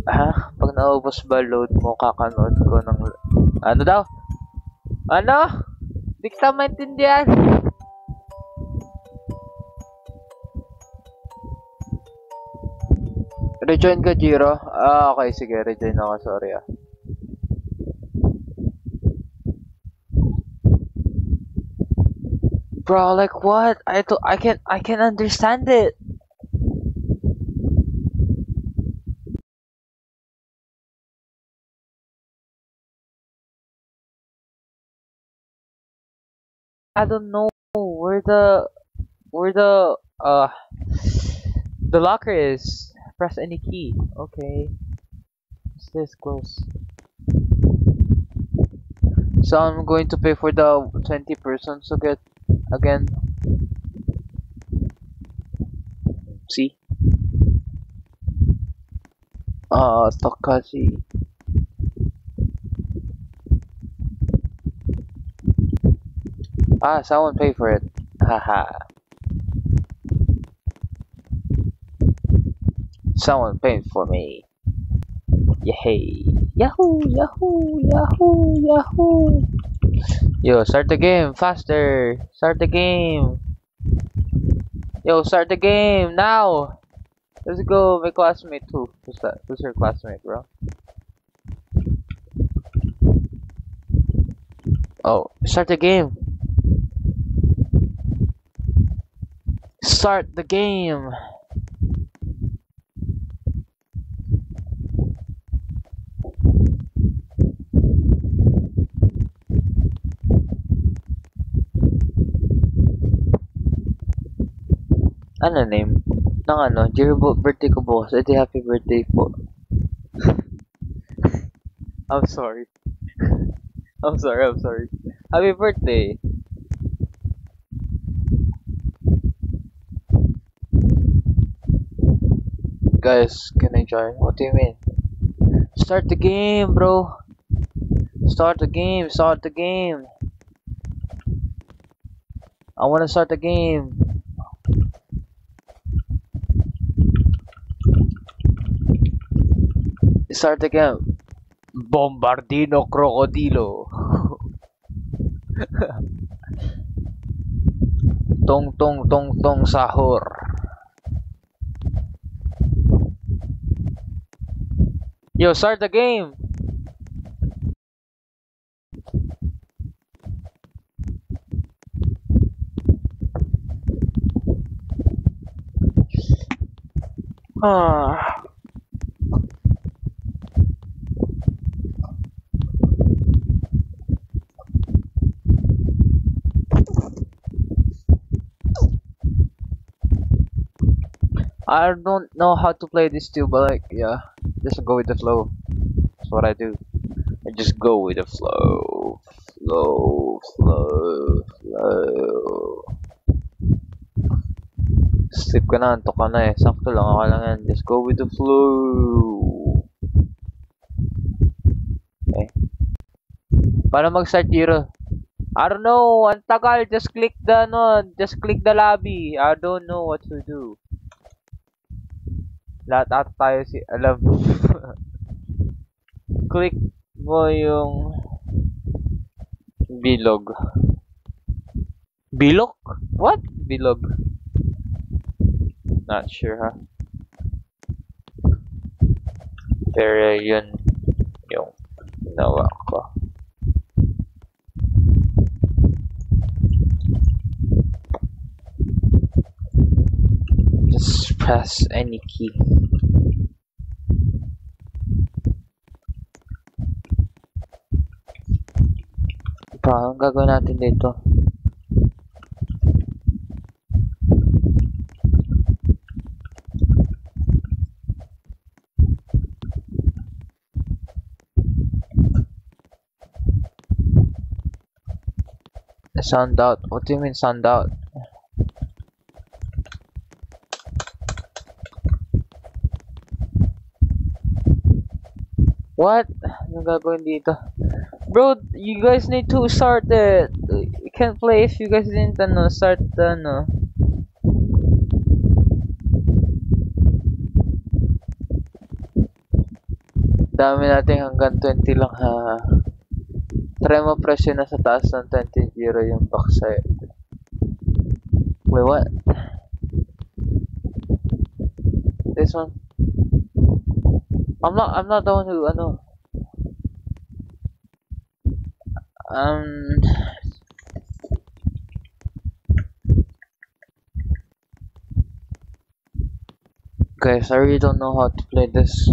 Ha? Pag naubos ba load mo, kakanood ko ng... Ano daw? Ano? Di kita maintindihan. Rejoin ka, Jiro? Ah, okay. Sige, rejoin ako. Sorry ah. Bro, like what? I can't understand it. I don't know where the locker is. Press any key. Okay. What's this close? So I'm going to pay for the 20 persons to get again. See? Takashi. Ah, someone pay for it. Haha. Someone paid for me. Yay. Yahoo! Yahoo! Yahoo! Yahoo! Yo, start the game faster. Start the game. Yo, start the game now. Let's go. My classmate too. Who's that? Who's your classmate, bro? Oh, start the game. Start the game. Ano name? Ng ano? Birthday ko bukas. Edi happy birthday po. I'm sorry. I'm sorry. Happy birthday. Guys, can I join? What do you mean? Start the game, bro. Start the game. Start the game. I want to start the game. Start the game. Bombardino Crocodilo. Tong tong tong tong sahur. Yo, start the game. Ah. I don't know how to play this too, but like, yeah, just go with the flow. That's what I do. I just go with the flow. Flow. Sleep ka na, antok ka na eh. Sakto lang, ako lang yan. Just go with the flow. Okay. Paano mag-start hero? I don't know, ang tagal. Just click the, lobby. I don't know what to do. Lahat ata tayo alam. Click mo yung bilog. Bilog? What? Bilog. Not sure, huh? Pero yun yung ginawa ko. Just press any key. Anong gagawin natin dito? Sound out. What do you mean sound out? What? Anong gagawin dito? Bro, you guys need to start it. You can't play if you guys didn't start the Dami natin hanggang 20 lang ha. Try mo presyo na sa taas ng 20-0 yung box sa'yo. Wait, what? This one? I'm not the one who, um, guys, I really don't know how to play this.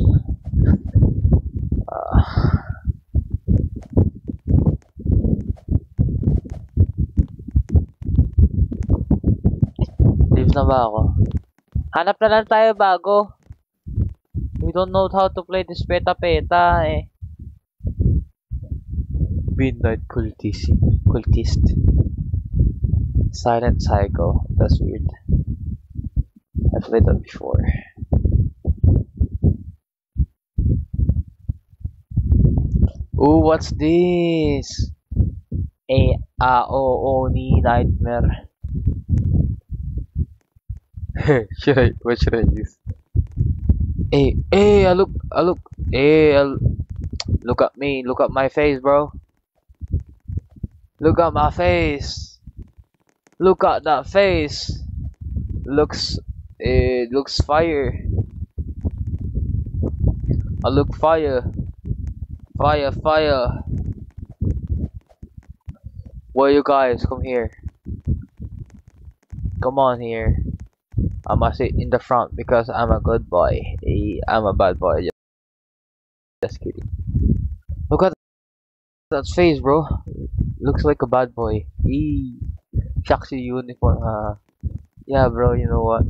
Leave na ba ako? Hanap na lang tayo bago. We don't know how to play this peta-peta eh. Midnight cultist. Silent Cycle. That's weird. I played that before. Ooh, what's this? Oni Nightmare. What should I use? Look at me, look at my face, bro. Look at my face. Look at that face. It looks fire. I look fire. Fire. Where you guys? Come here. Come on here. I'ma sit in the front because I'm a good boy. I'm a bad boy. Just kidding. Look at that face, bro. Looks like a bad boy. Shaxi uniform. Yeah, bro. You know what?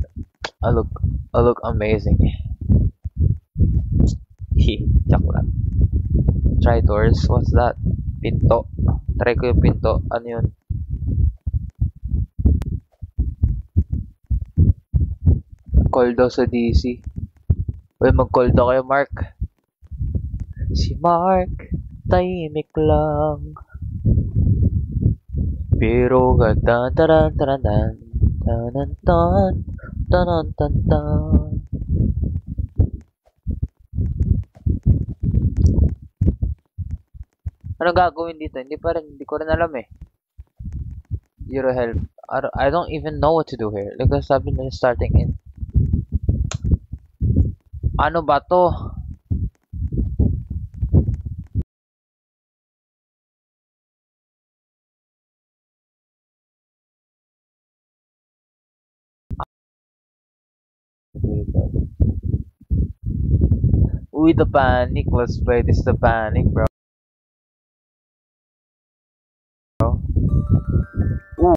I look amazing. Chocolate. Try doors. What's that? Pinto. Try ko yung pinto. Ano yun? Call daw sa DC. Uy, mag-call daw kayo, Mark. Si Mark, tahimik lang. Pero ganda, taran, taran, taran, taran, taran, taran, taran. Ano gagawin dito? Hindi ko rin alam eh. Zero help. I don't even know what to do here. Because I've been starting in. Ano ba to? Uy, the panic. Let's play this the panic, bro. Ooh.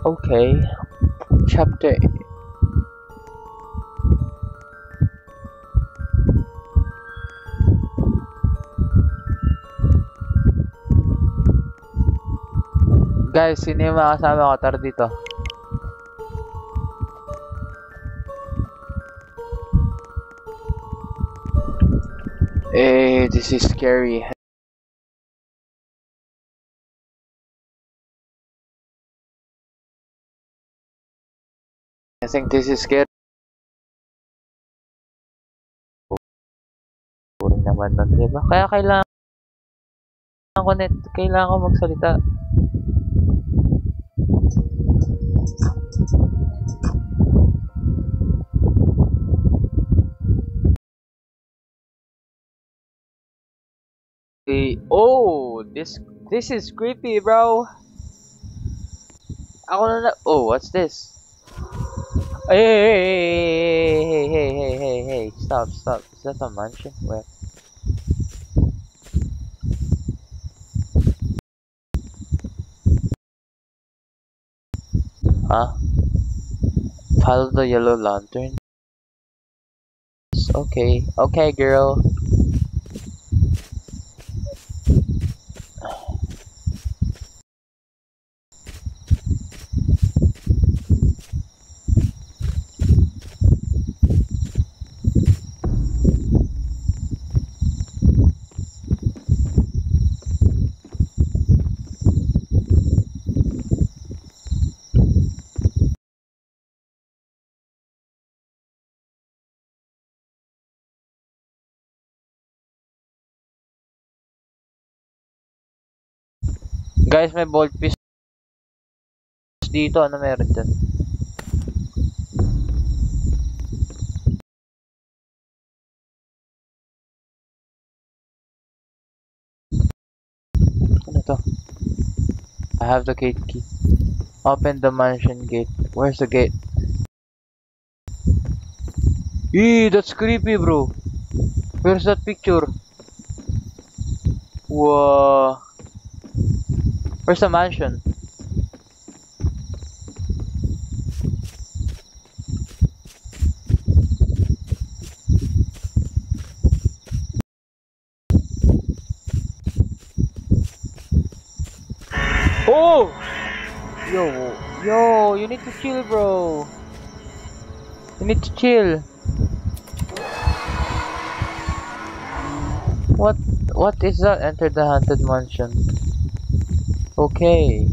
Okay. Chapter. Guys, sino yung mga kasama ko? Tara dito. This is scary. I think this is scary. Boring naman nun, diba? Kaya kailangan ko magsalita. Oh, this is creepy, bro. Oh, what's this? Hey, stop. Is that a mansion? Where? Huh? Follow the yellow lantern. Okay, girl. Guys, may ball piece dito. Ano meron dyan? Ano to? I have the gate key. Open the mansion gate. Where's the gate? Eee, that's creepy, bro. Where's that picture? Whoa. Where's the mansion? Oh! Yo, you need to chill, bro. You need to chill. What is that? Enter the haunted mansion. Okay.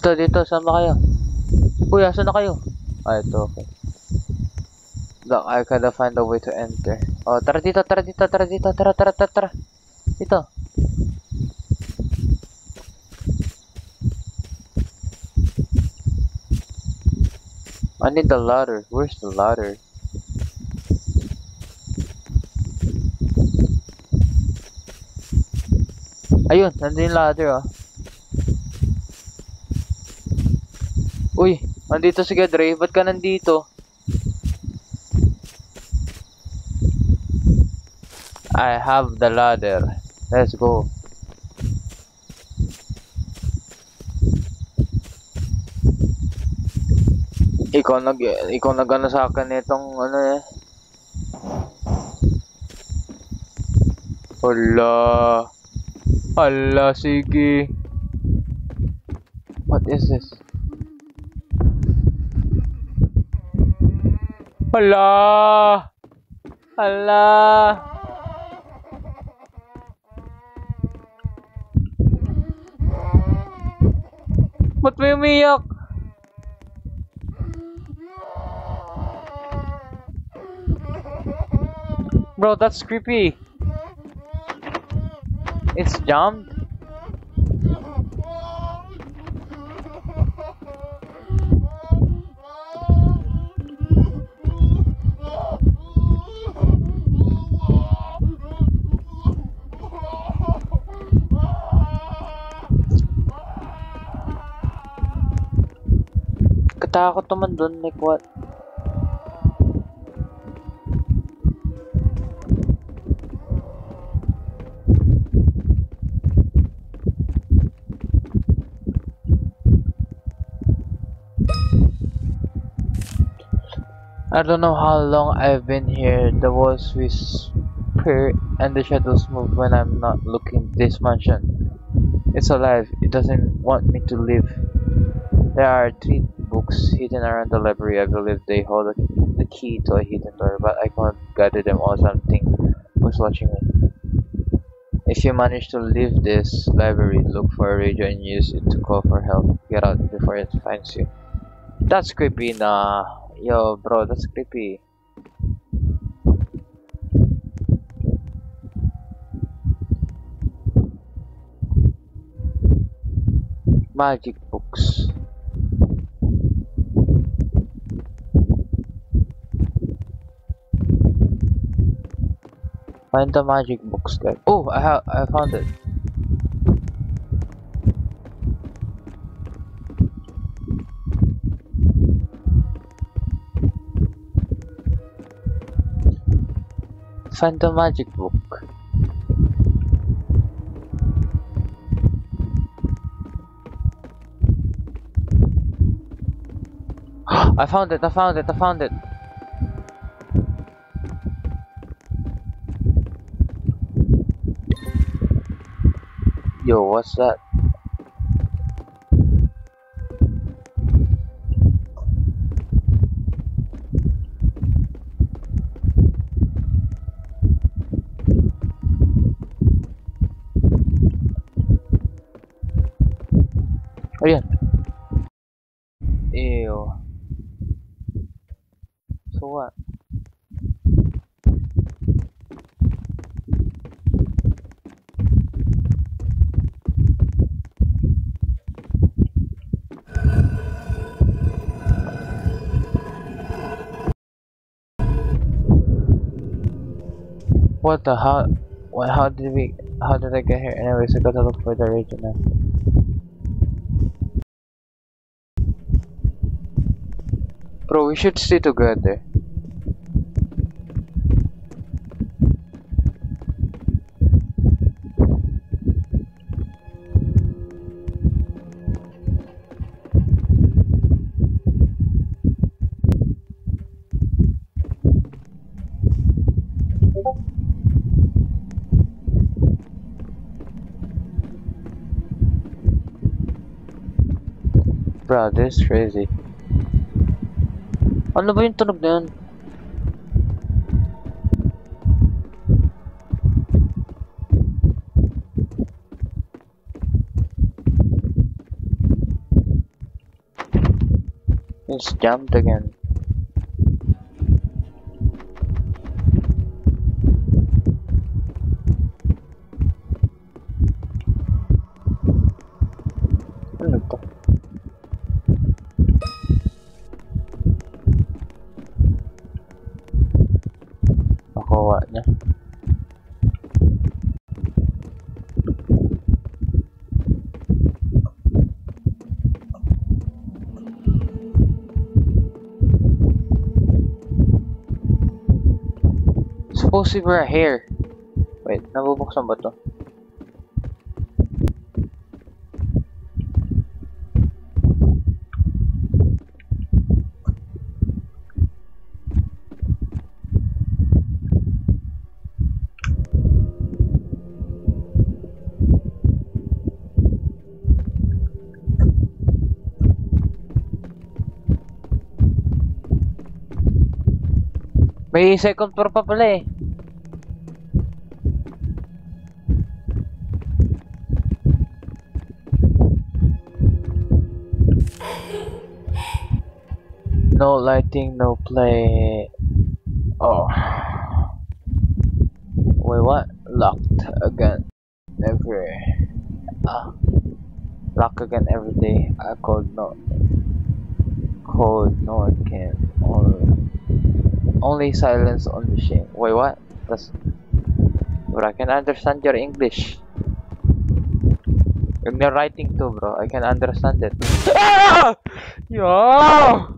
Dito, saan ba kayo? Uy, asan na kayo? Ah, ito, okay. Look, I gotta find a way to enter. Oh, tara dito, tara. Dito. I need the ladder. Where's the ladder? Ayun, nandun yung ladder, oh. Uy, nandito si Gedre. Ba't ka nandito? I have the ladder. Let's go. Ikaw nag ano sa akin itong ano eh. Hala, sige. What is this? Hala! Ba't may umiyak? Bro, that's creepy. It's jammed. Katakot naman dun, like what? I don't know how long I've been here. The walls whisper and the shadows move when I'm not looking. This mansion, it's alive. It doesn't want me to leave. There are 3 books hidden around the library. I believe they hold the key to a hidden door, but I can't gather them all. Something was watching me. If you manage to leave this library, look for a radio and use it to call for help. Get out before it finds you. That's creepy, nah. Yo, bro, that's creepy. Magic books. Find the magic books, guys. Oh, I found it. Find the magic book. I found it. Yo, what's that? So what? What the hell? What? How did I get here? Anyways, I gotta look for the radio now. Bro, we should stay together. Bro, this is crazy. Ano ba yung tunog na yun? It's jumped again. Ano to? Nakuha niya. Suppose we were here. Wait, nabubuksan ba to? May second floor pa pala eh. No lighting, no play. Oh. Wait, what? Locked again. Never. Lock again every day. I called no. Cold, no one can. Only silence on the machine. Wait, what? But I can understand your English. Your writing too, bro. I can understand it. Ah! Yo!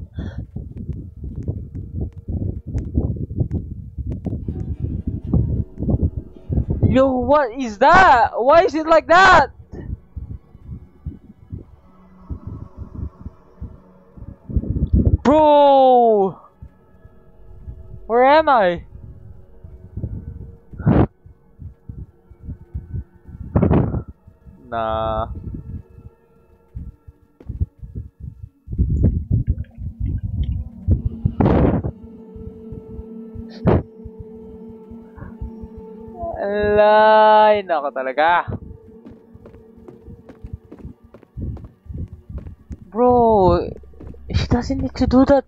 Yo, what is that? Why is it like that? Bro! Where am I? Nah. Alay, nako talaga. Bro, she doesn't need to do that.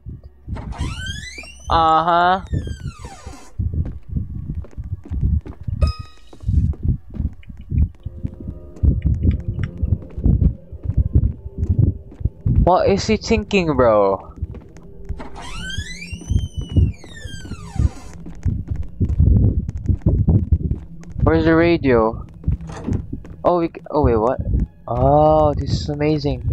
Uh-huh. What is he thinking, bro? Where's the radio? Oh, oh wait, what? Oh, this is amazing.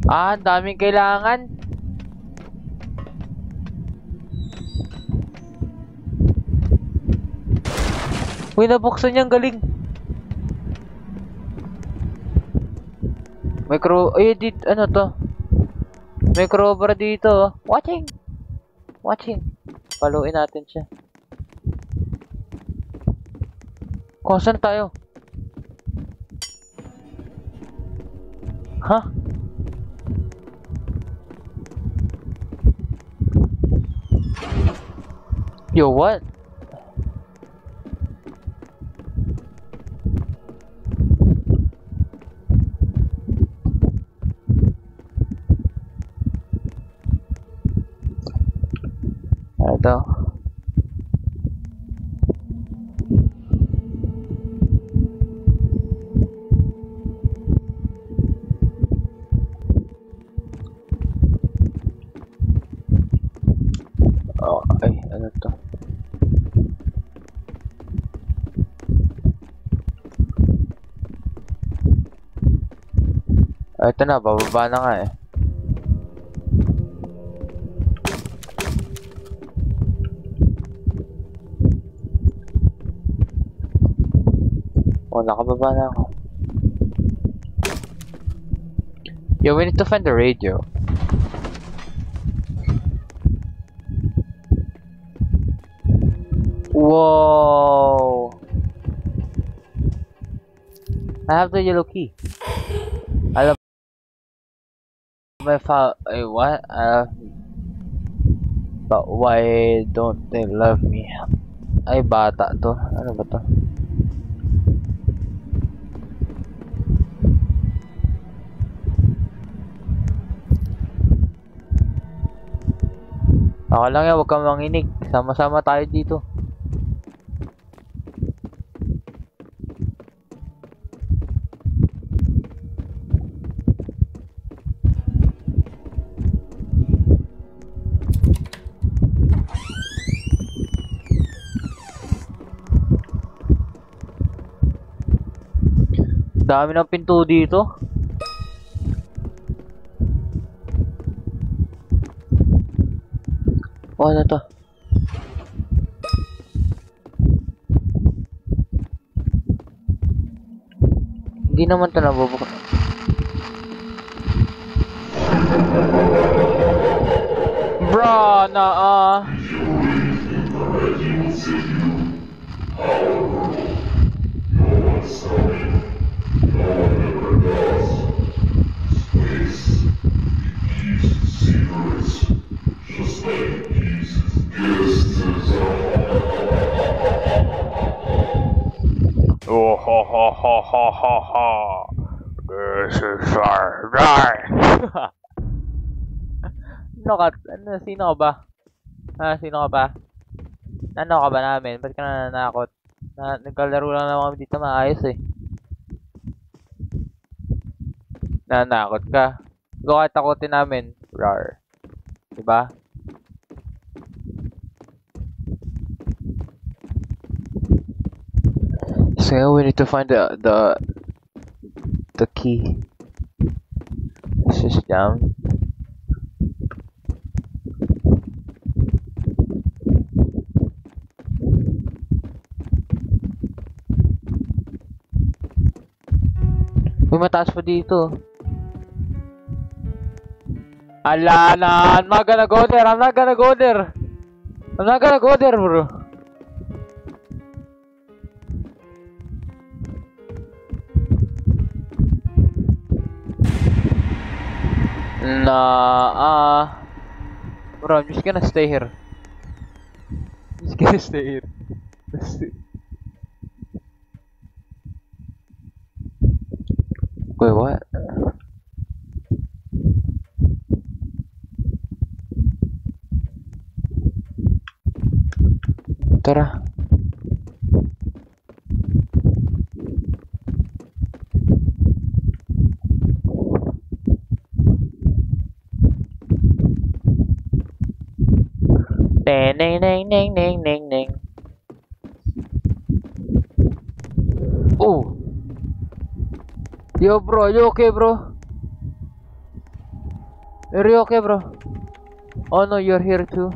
Ang daming kailangan. Uy, nabuksan niya, ang galing. Dito, ano to? May crowbar dito, oh. Watching! Paluin natin siya. Kung saan tayo? Huh? Yo, what? dito. Oh, ay, ano to? Ah, ito na, bababa na nga eh. Oh, nakababa na ako. Yo, we need to find the radio. Whoa! I have the yellow key. I love my what? But why don't they love me? Ay, bata to. Ano ba to? Ako lang yan, huwag kang manginig. Sama-sama tayo dito. Dami ng pinto dito. Oh, ano to? Hindi naman ito nabubuka. Bro, na oh, ho, ho, ho, ho, ho, ho. This is our life. Sino ka ba? Sino ka ba? Ano ka ba namin? Ba't ka nananakot? Nagkalaro lang naman kami dito maayos eh. Nananakot ka. Ikaw kahit takutin namin. Rar. Diba? So we need to find the key. This is down. May mataas pa dito. Ala na, I'm not gonna go there. I'm not gonna go there. I'm not gonna go there, bro. Nah, bro, I'm just gonna stay here. I'm just gonna stay here. Wait, what? Tara. Ding ding ding ding ding ding ding. Oh. Yo, bro, you okay, bro? Are you okay, bro? Oh no, you're here too.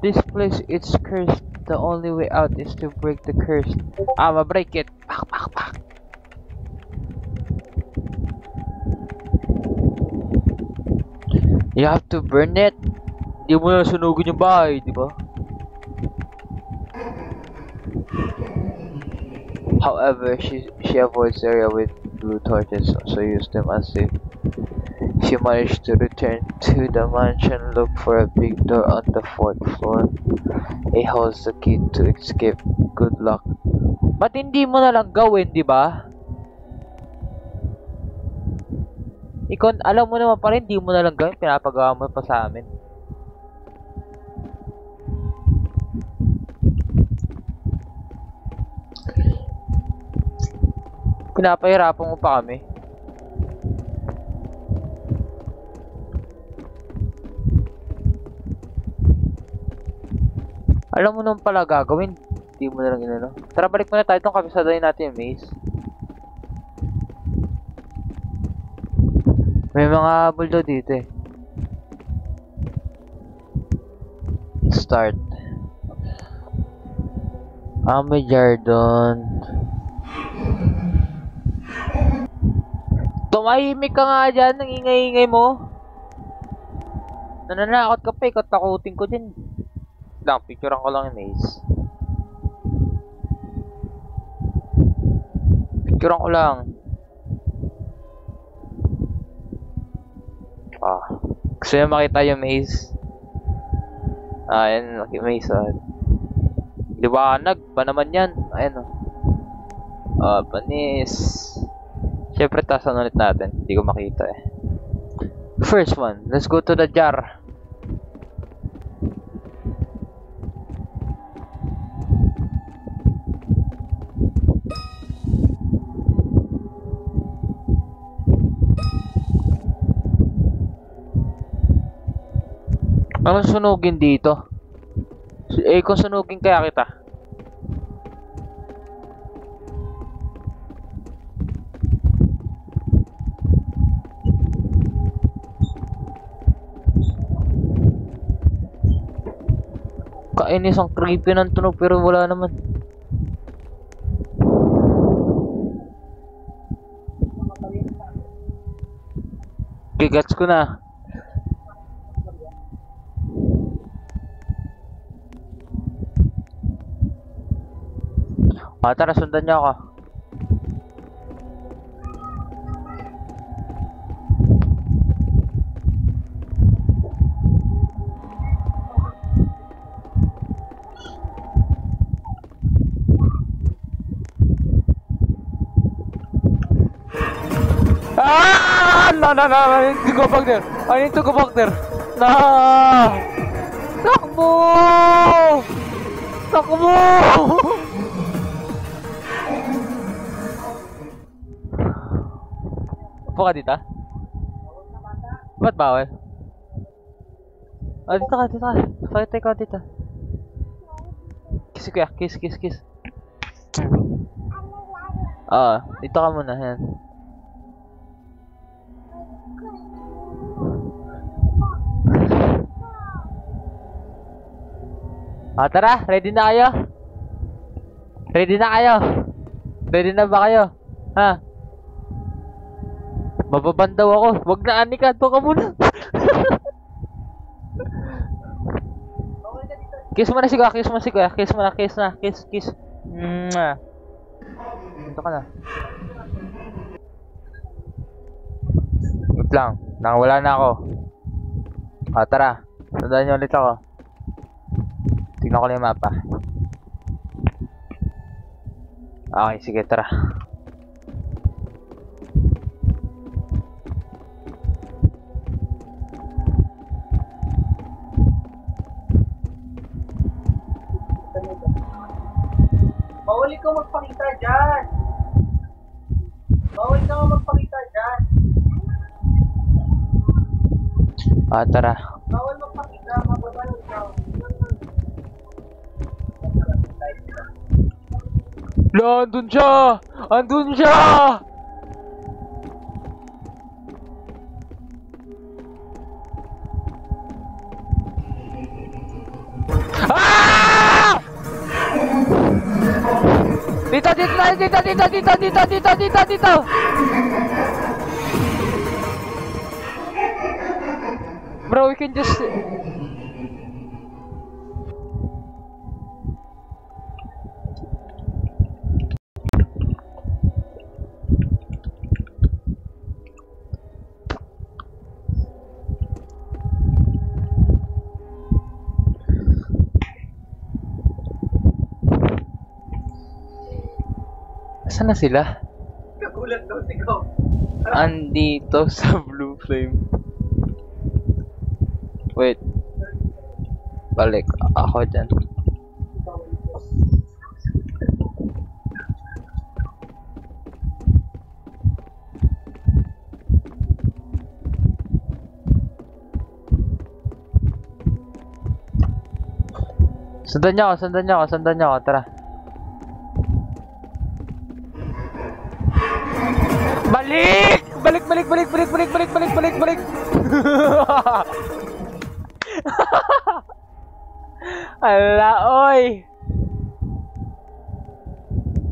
This place is cursed. The only way out is to break the curse. I'ma break it. Pak, pak, pak. You have to burn it. Di mo na sunugin yung bahay, di ba? However, she avoids the area with blue torches, so use them as safe. She managed to return to the mansion, look for a big door on the 4th floor. It holds the key to escape. Good luck. Ba't hindi mo na lang gawin, di ba? Ikaw, alam mo naman pa rin, hindi mo na lang gawin, pinapagawa mo pa sa amin. Pinapahirapan mo pa kami. Alam mo naman pala gagawin. Hindi mo na lang inano. Tara, balik muna tayo itong kabisadahin natin yung maze. May mga buldo dito eh. Start. May jar doon. Tumahimik ka nga dyan. Ang ingay-ingay mo. Nananakot ka pa eh. Katakutin ko din. Lang, picturean ko lang yung maze. Picturean ko lang. Gusto nyo makita yung maze? Ayan, yung maze. Liwanag pa naman yan. Ayan panis. Siyempre, tasan ulit natin. Hindi ko makita eh. First one, let's go to the jar. Anong sunugin dito? Kung sunugin kaya kita. Kainis ang creepy ng tunog pero wala naman. Gigats ko na. Tara, sundan niyo ako. No, I need to go back there. I need to go back there. No! Takbo! Takbo! Upo ka dito? Ba't bawal? Dito ka, dito ka. Pakita ka dito. Kiss kuya, kiss. Dito ka muna, yan. Tara, ready na kayo? Ready na kayo? Ready na ba kayo? Ha? Mababan daw ako. Wag na, Anika. Ito ka muna. Kiss mo na si Kuya. Kiss mo si Kuya. Kiss mo na. Kiss na. Kiss. Ito ka na. Wait lang. Wala na ako. Tara. Sundan niyo ulit ako. Tignan ko lang yung mapa. Okay, sige, tara. Bawal ikaw magpakita dyan. Bawal ka magpakita dyan. Tara. Bawal magpakita, mababal ikaw. Andun siya! Andun siya! Ah! Dito! Bro, we can just... Saan na sila? Nagulat daw ikaw. Andito sa Blue Flame. Wait. Balik. Ako dyan. Sundan niyo ako, tara. Balik! Balik! Ala, oy!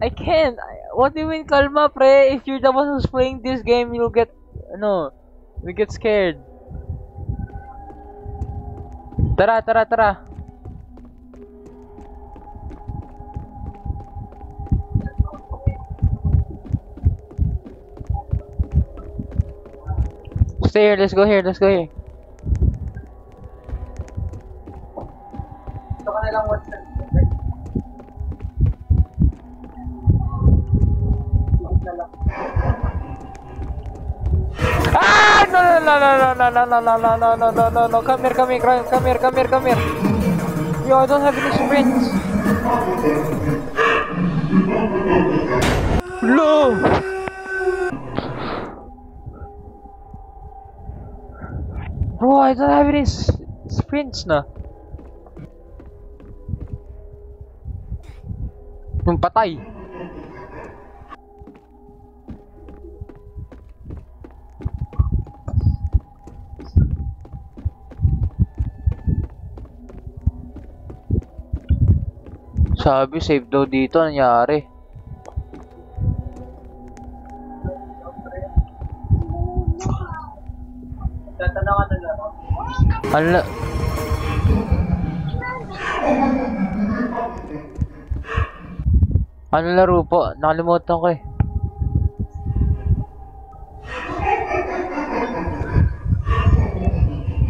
I can't. What do you mean, kalma, pre? If you're the one who's playing this game, you'll get, we get scared. Tara. Stay here, let's go here. Ito ka na lang watch na. Ah! No. Come here. Yo, I don't have any sprints. No! Bro, I don't have any sprints na. Yung patay. Sabi, save daw dito. Nangyari. Tatanawan na lang. Ala. Ano laro po? Nakalimutan ko eh.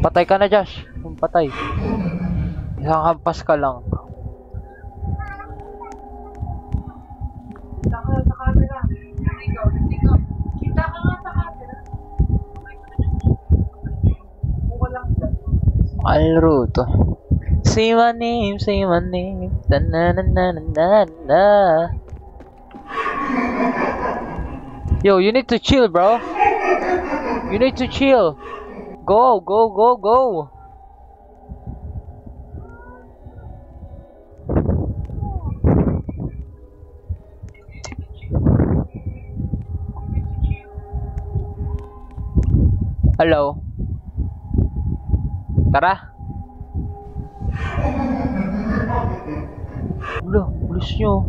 Patay ka na, Josh. Patay. Isang hampas ka lang. Kita ka sa camera. Ikaw. Kita ka nga sa camera. Kung walang dyan. Ano laro to? Say my name. Na. Yo, you need to chill, bro. You need to chill. Go. Hello. Tara. Wala, bilis nyo.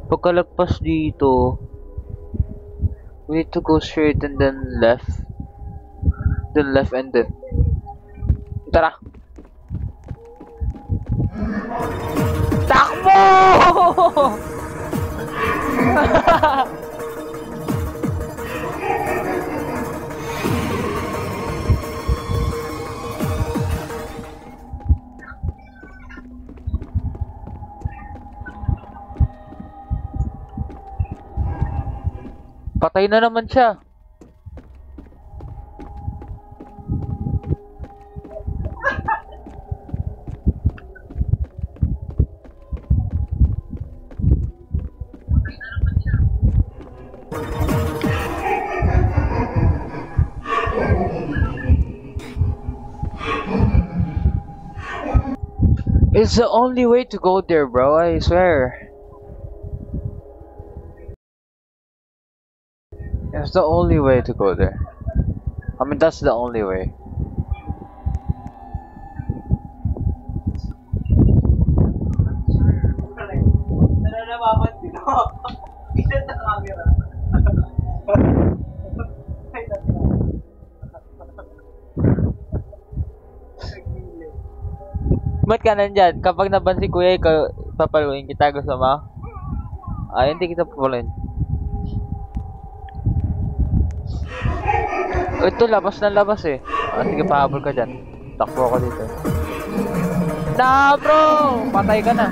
Pagkalagpas dito, we need to go straight and then left. Then left and then... Tara. Takbo! Patay na naman siya. It's the only way to go there, bro, I swear. It's the only way to go there. I mean, that's the only way. Nananawaman din ako. Isa sa camera. Ba't ka nandyan? Kapag naban si kuya, ikaw papaluin kita, gusto mo? Ay, hindi kita papaluin. Ito, labas eh. Sige, pahabol ka dyan. Takbo ako dito. Na, bro! Patay ka na.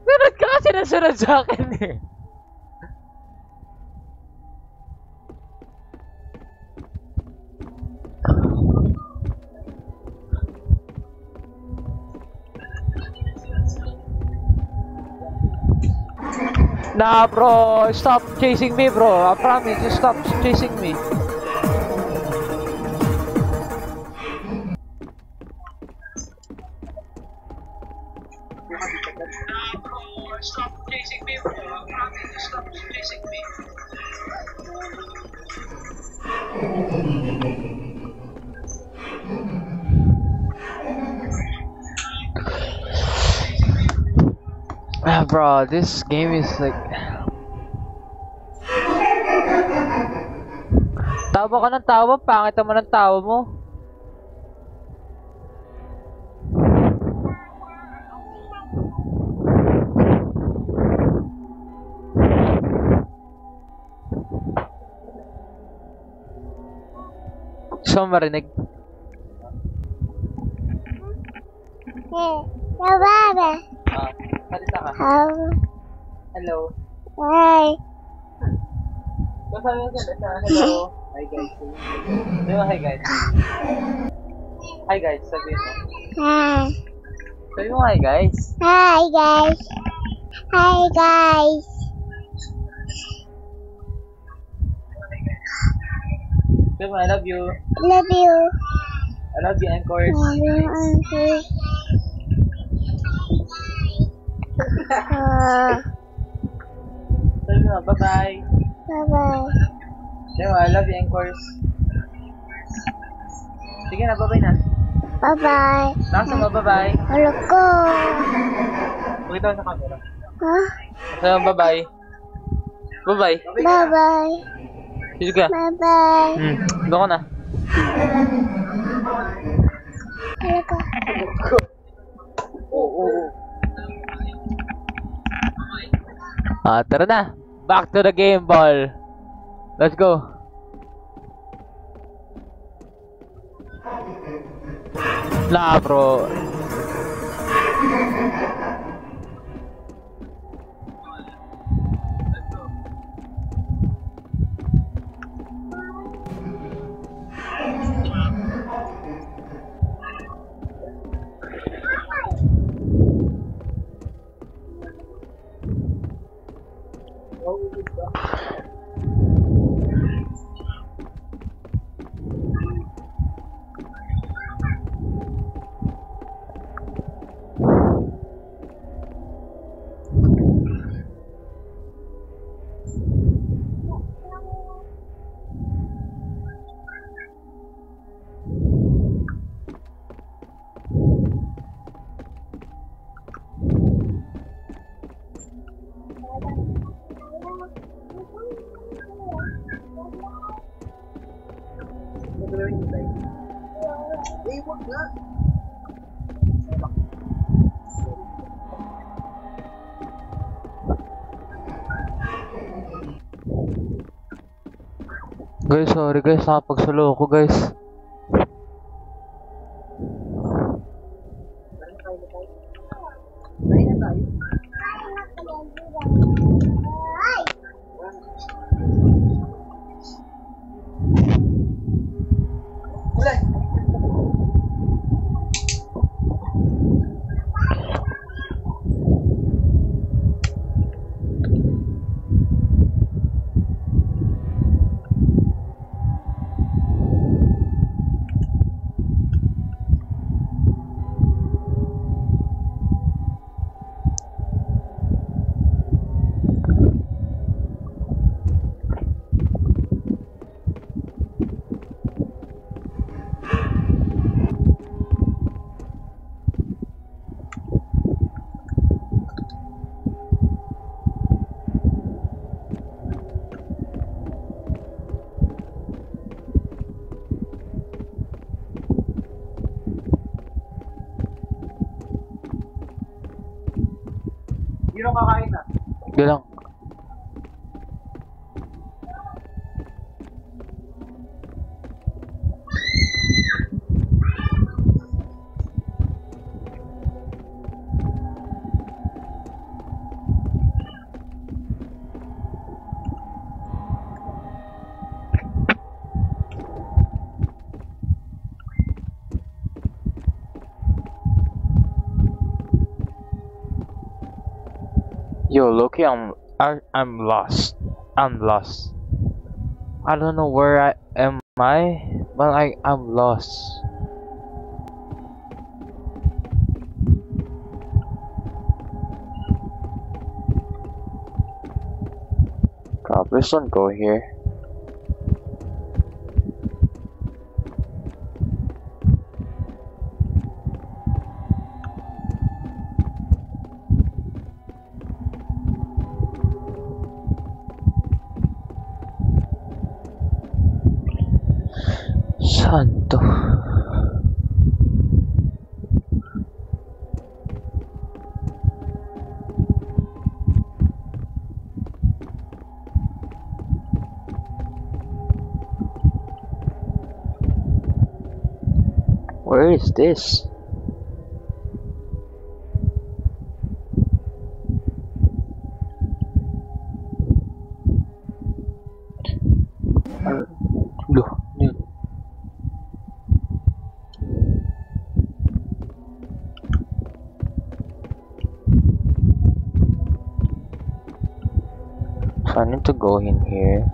Sunod ka kasi nasunod sa akin eh. Nah, bro, stop chasing me, bro. I promise, just stop chasing me. Ah, bro, this game is like... Tawa ka ng tawa, pangit naman ng tawa mo. So, marinig. Baba. Salita ka. Hello. Hi. Basta mo sa hello. Hi guys. Sabi mo hi guys. Hi guys, sabi mo. Hi. Sabi mo hi guys. Hi guys. Hi guys. Sabi mo I love you. Love you. I love you, Anchors. Love you, Uncle. Sabi mo bye-bye. Bye-bye. Sabi mo I love you, Anchors. Sige na, bye-bye na. Bye-bye. Lakas mo, bye-bye. Hello ko. Pakita mo sa camera. Huh? Sabi mo bye-bye. Bye-bye. Bye-bye. Sige ka. Bye-bye. Doon ko na. Hello ko. Oo. Tara na. Back to the game, ball. Let's go. Nah, bro. Guys, sorry guys, nakapagsalo ko guys. Hindi na kakain na. Galang. Yo, Loki, I'm lost. I'm lost. I don't know where I am. But I'm lost. Please don't go here. Santo. Where is this? Look. So I need to go in here.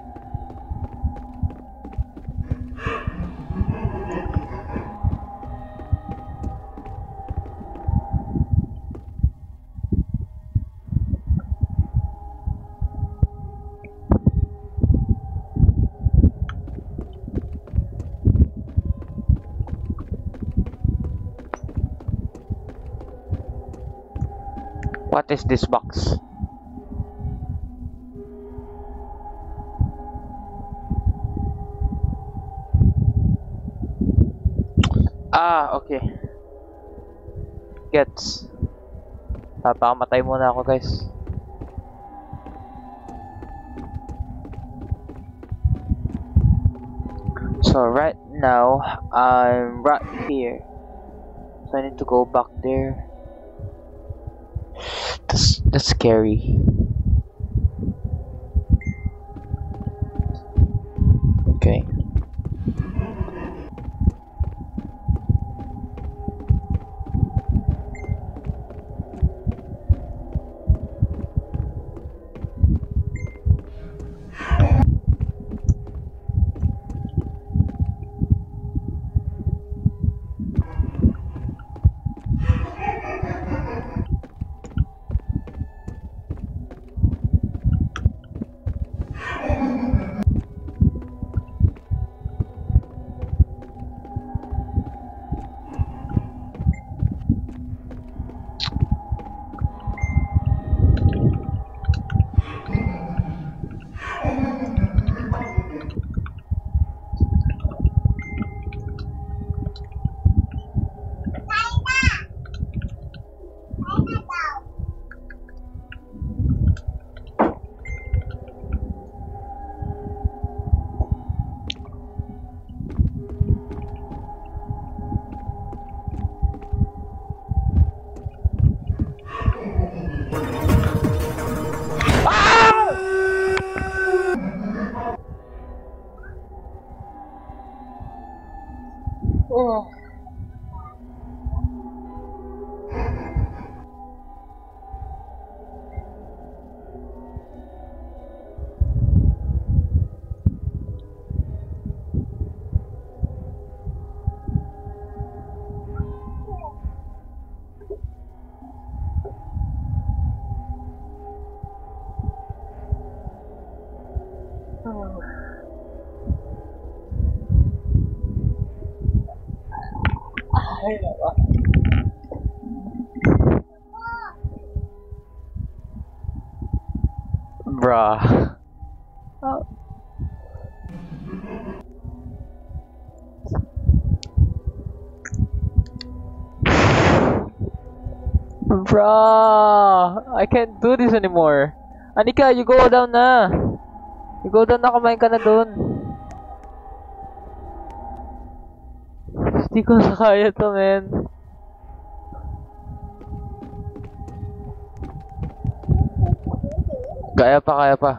What is this box? Ah, okay. Gets. Papakamatay muna ako, guys. So right now, I'm right here. So I need to go back there. That's scary. Okay. Oh. Ay, nako. Bruh. Oh. Bruh, I can't do this anymore. Anika, you go down na. You go down na, kumain ka na dun. Hindi ko na kaya to, man. Kaya pa, kaya pa.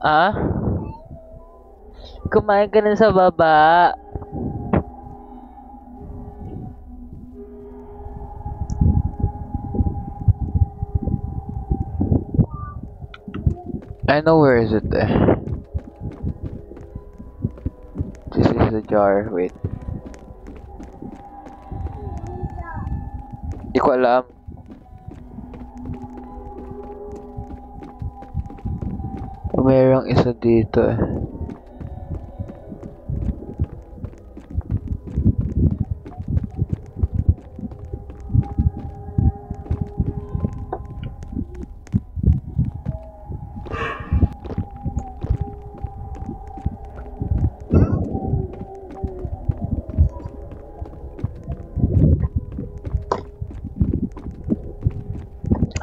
Ah? Kumain ka na sa baba. I know where is it there. This is the jar, wait. Di ko alam. Merong isa dito eh.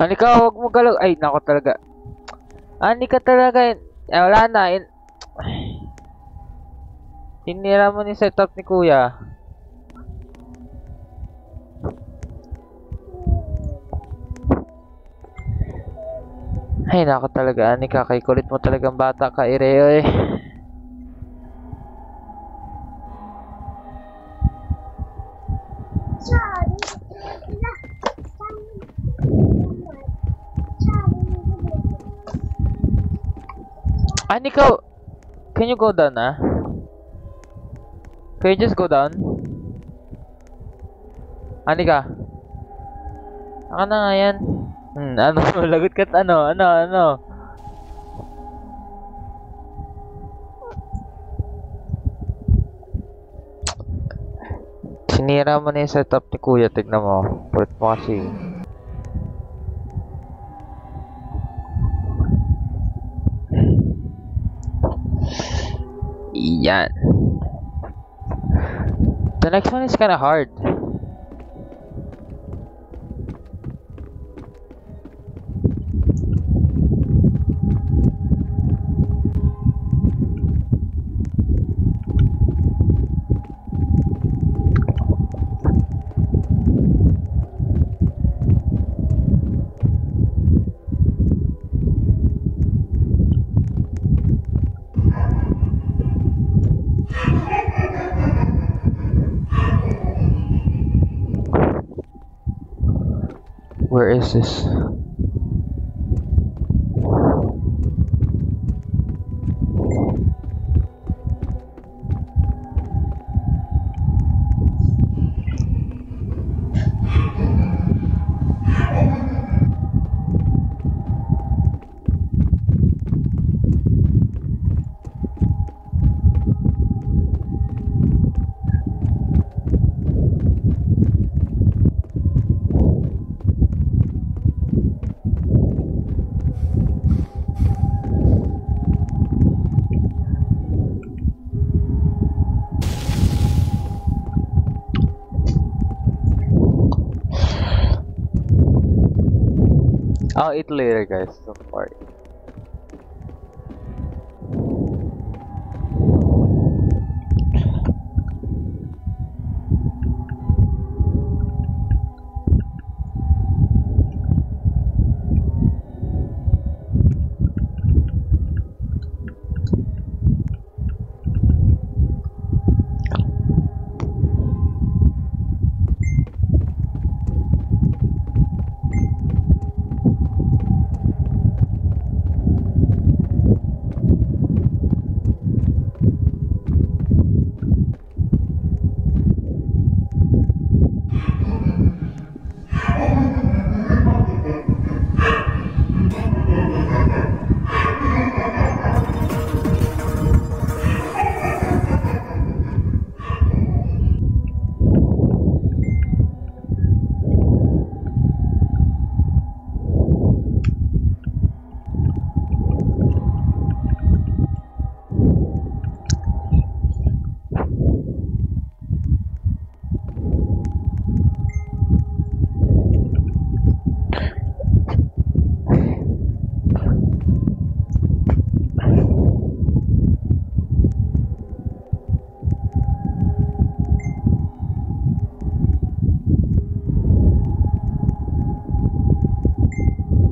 Anika, huwag mo galaw. Ay, nako talaga. Anika talaga. Wala na. Tinira mo ni setup ni kuya. Ay, nako talaga. Anika, kay kulit mo talagang bata ka, Ireo eh. Anika, can you go down ah? Can you just go down? Anika. Ako na nga yan. Ano? Lagot ka't ano? Ano? Sinira mo na yung setup ni kuya. Tignan mo. Kulit mo kasi. Yan. The next one is kinda hard. Where is this? I'll eat later, guys. Don't worry.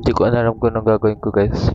Hindi ko alam kung anong gagawin ko, guys.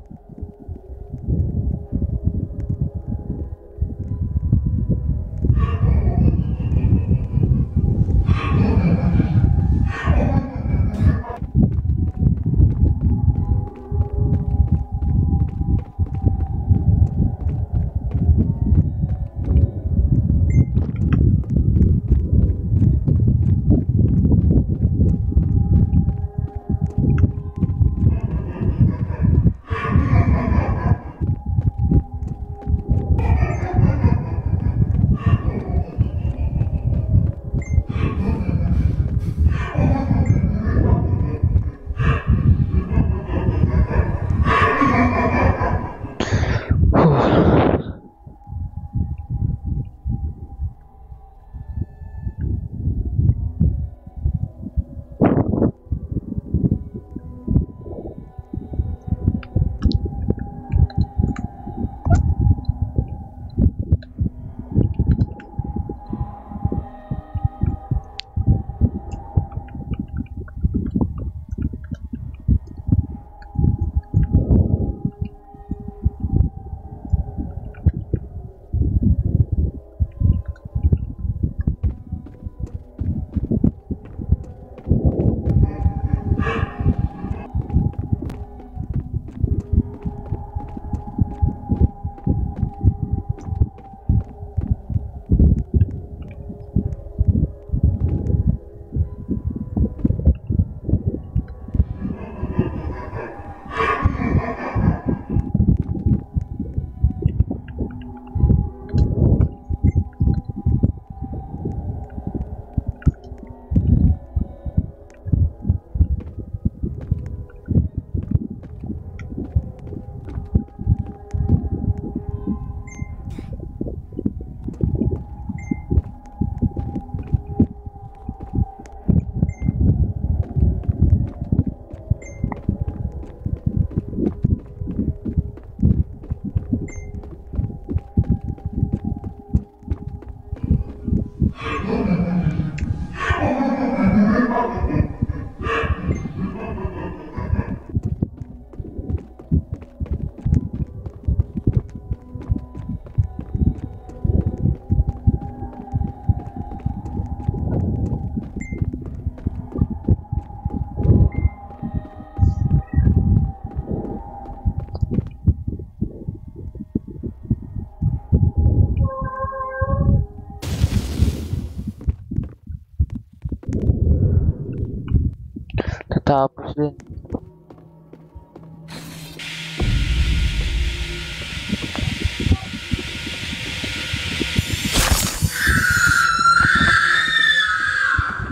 Tapos din.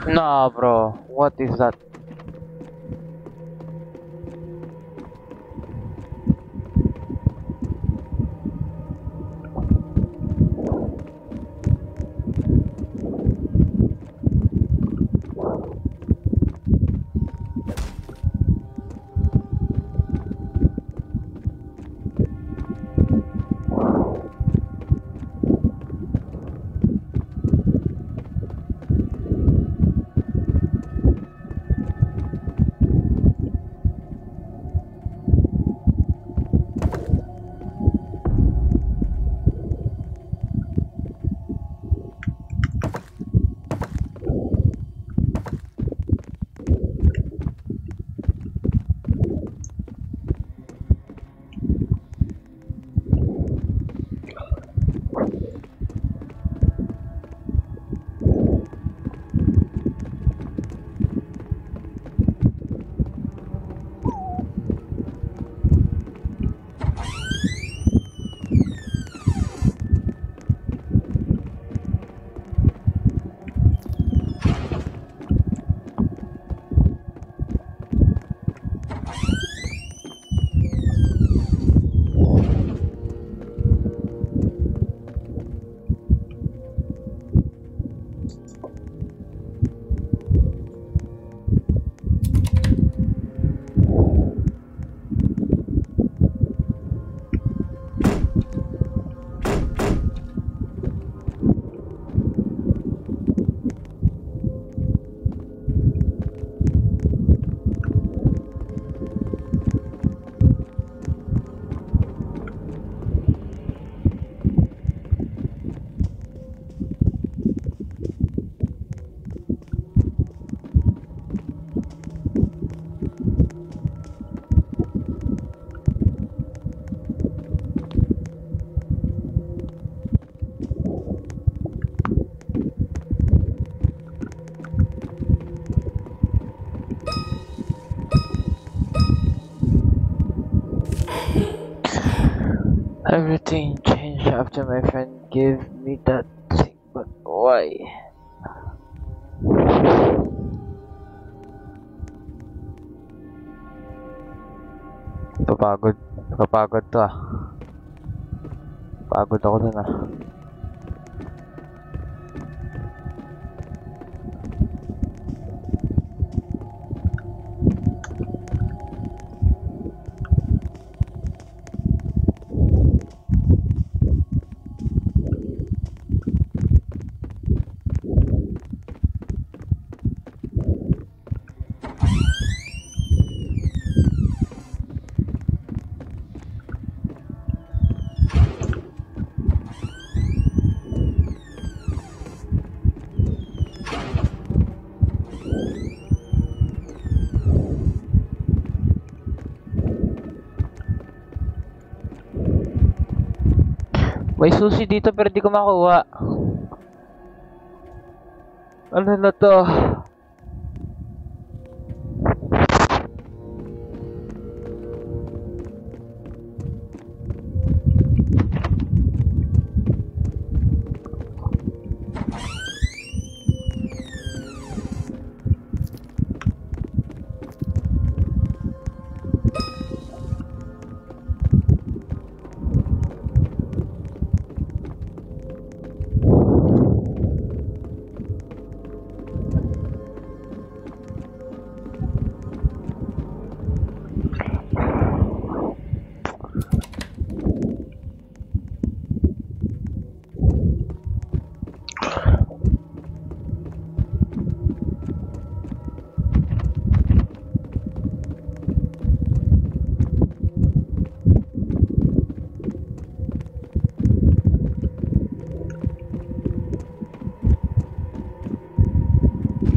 Nah, bro. What is that? Everything changed after my friend gave me that thing, but why? Papagod. Papagod to ah. Pagod ako dun ah. May susi dito pero di ko makuha. Ano na to?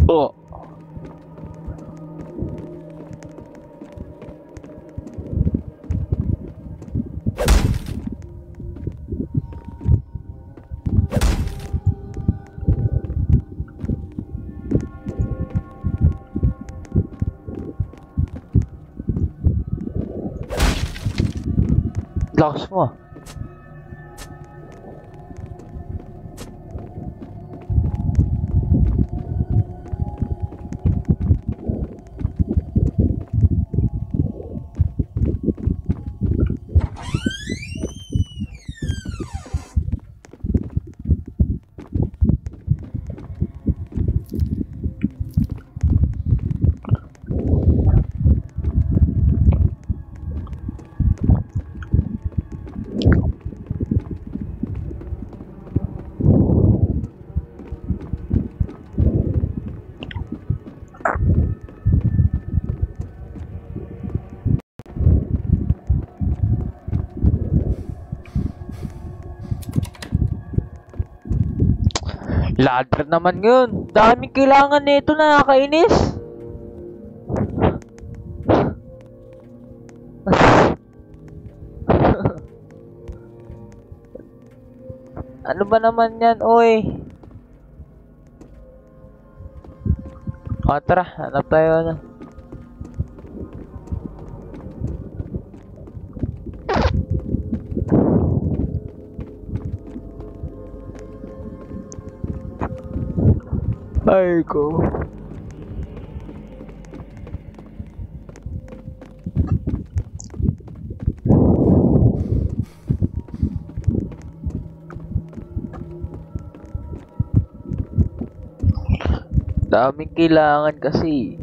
Oh. Lakas mo. Ladder naman yun. Daming kailangan nito, nakakainis. Ano ba naman yan, oy? O, tara, hanap tayo na. Ay ko. Daming kailangan kasi.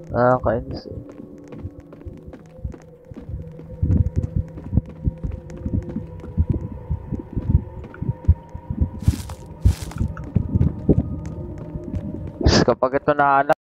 Nakakainis eh. Kapag ito nahanap,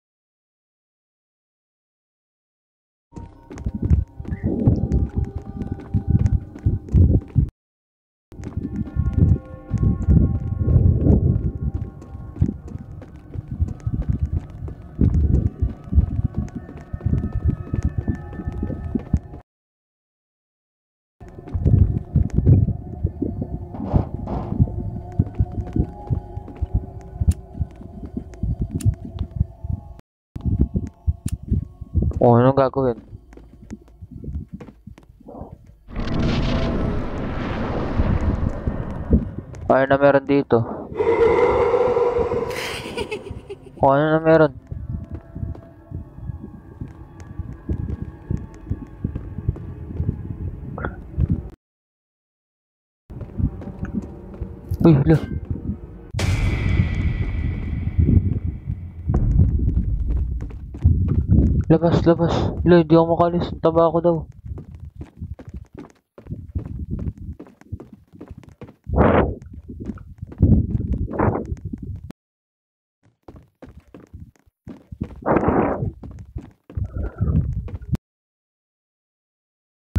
anong gagawin? Ano na meron dito? Ano na meron? Uy, hala. Labas, labas. Hala, hindi ako makalis. Taba ako daw.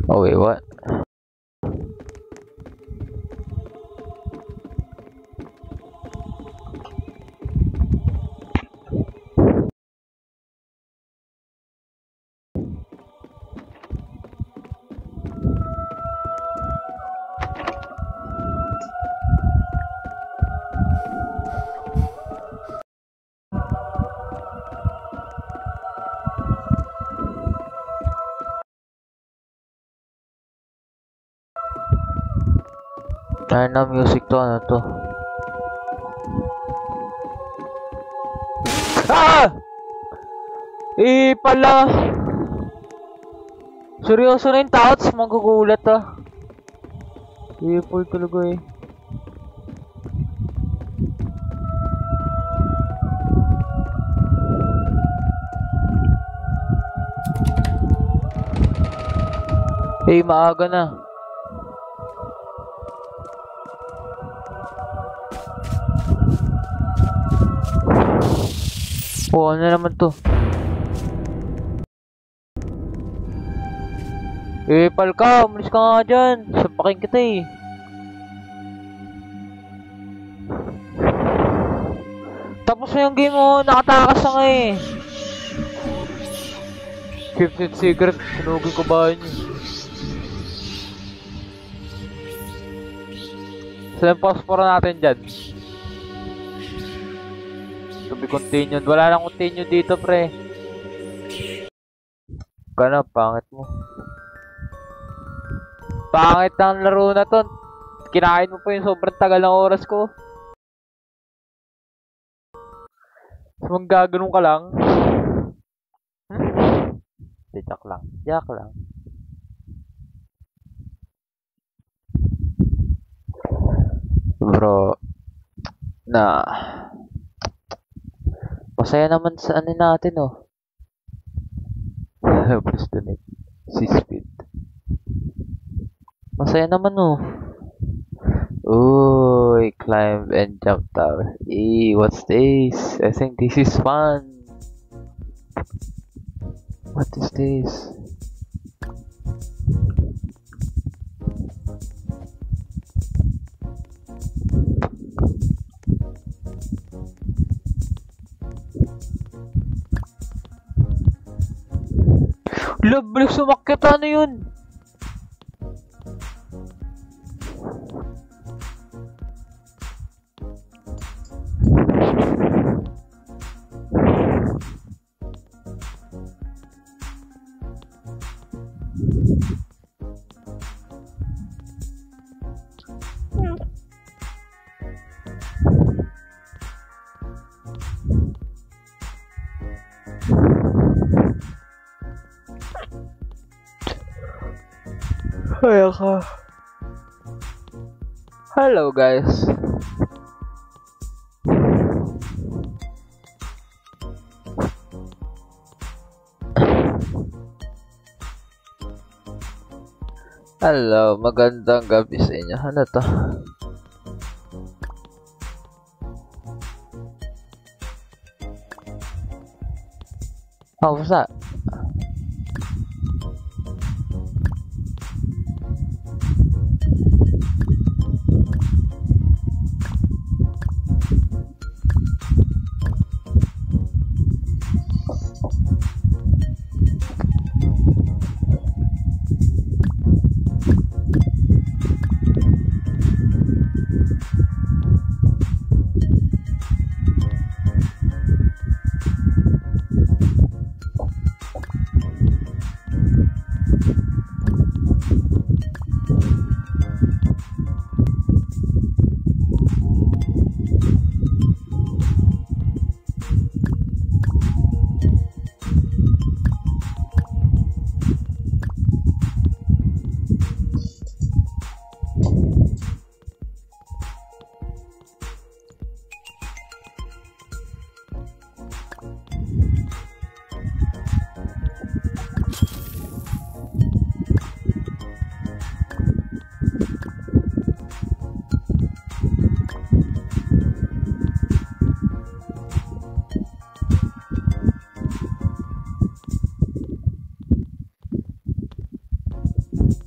Oh, wait, what? Ano na music to? Ano to? Ah! Pala. Seryoso na yung touch. Magugulat ah. Full talaga eh. Maaga na. Oh, ano naman to? Pal ka, umalis ka nga dyan. Sapakin kita eh. Tapos na yung game mo, nakatakas na nga eh. 15th secret, sinugin ko ba yun? Saan yung phosphor natin dyan? To be continued. Wala lang continue dito, pre. Kana, pangit mo. Pangit ng laro na to. Kinain mo pa yung sobrang tagal ng oras ko. So, gaganon ka lang. Joke lang. Joke lang. Bro. Masaya naman sa ano natin, oh. Basta na. Si Speed. Masaya naman, oh. Ooh, climb and jump tower. What's this? I think this is fun. What is this? Balik sumakyat, ano yun? Hello guys. Hello, magandang gabi sa inyo. Ano to? Oh, what's that?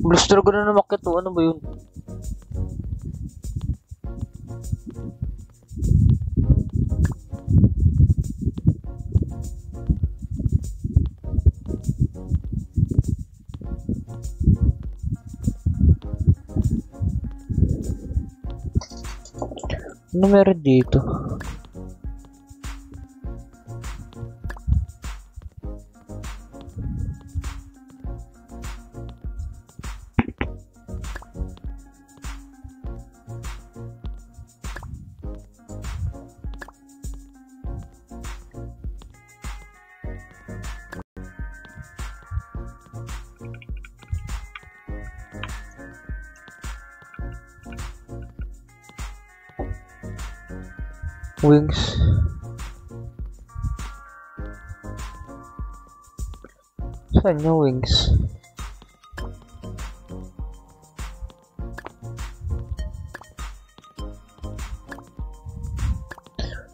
Gusto ko na namakit to. Ano ba yun? Ano meron dito? Wings. Saan yung wings?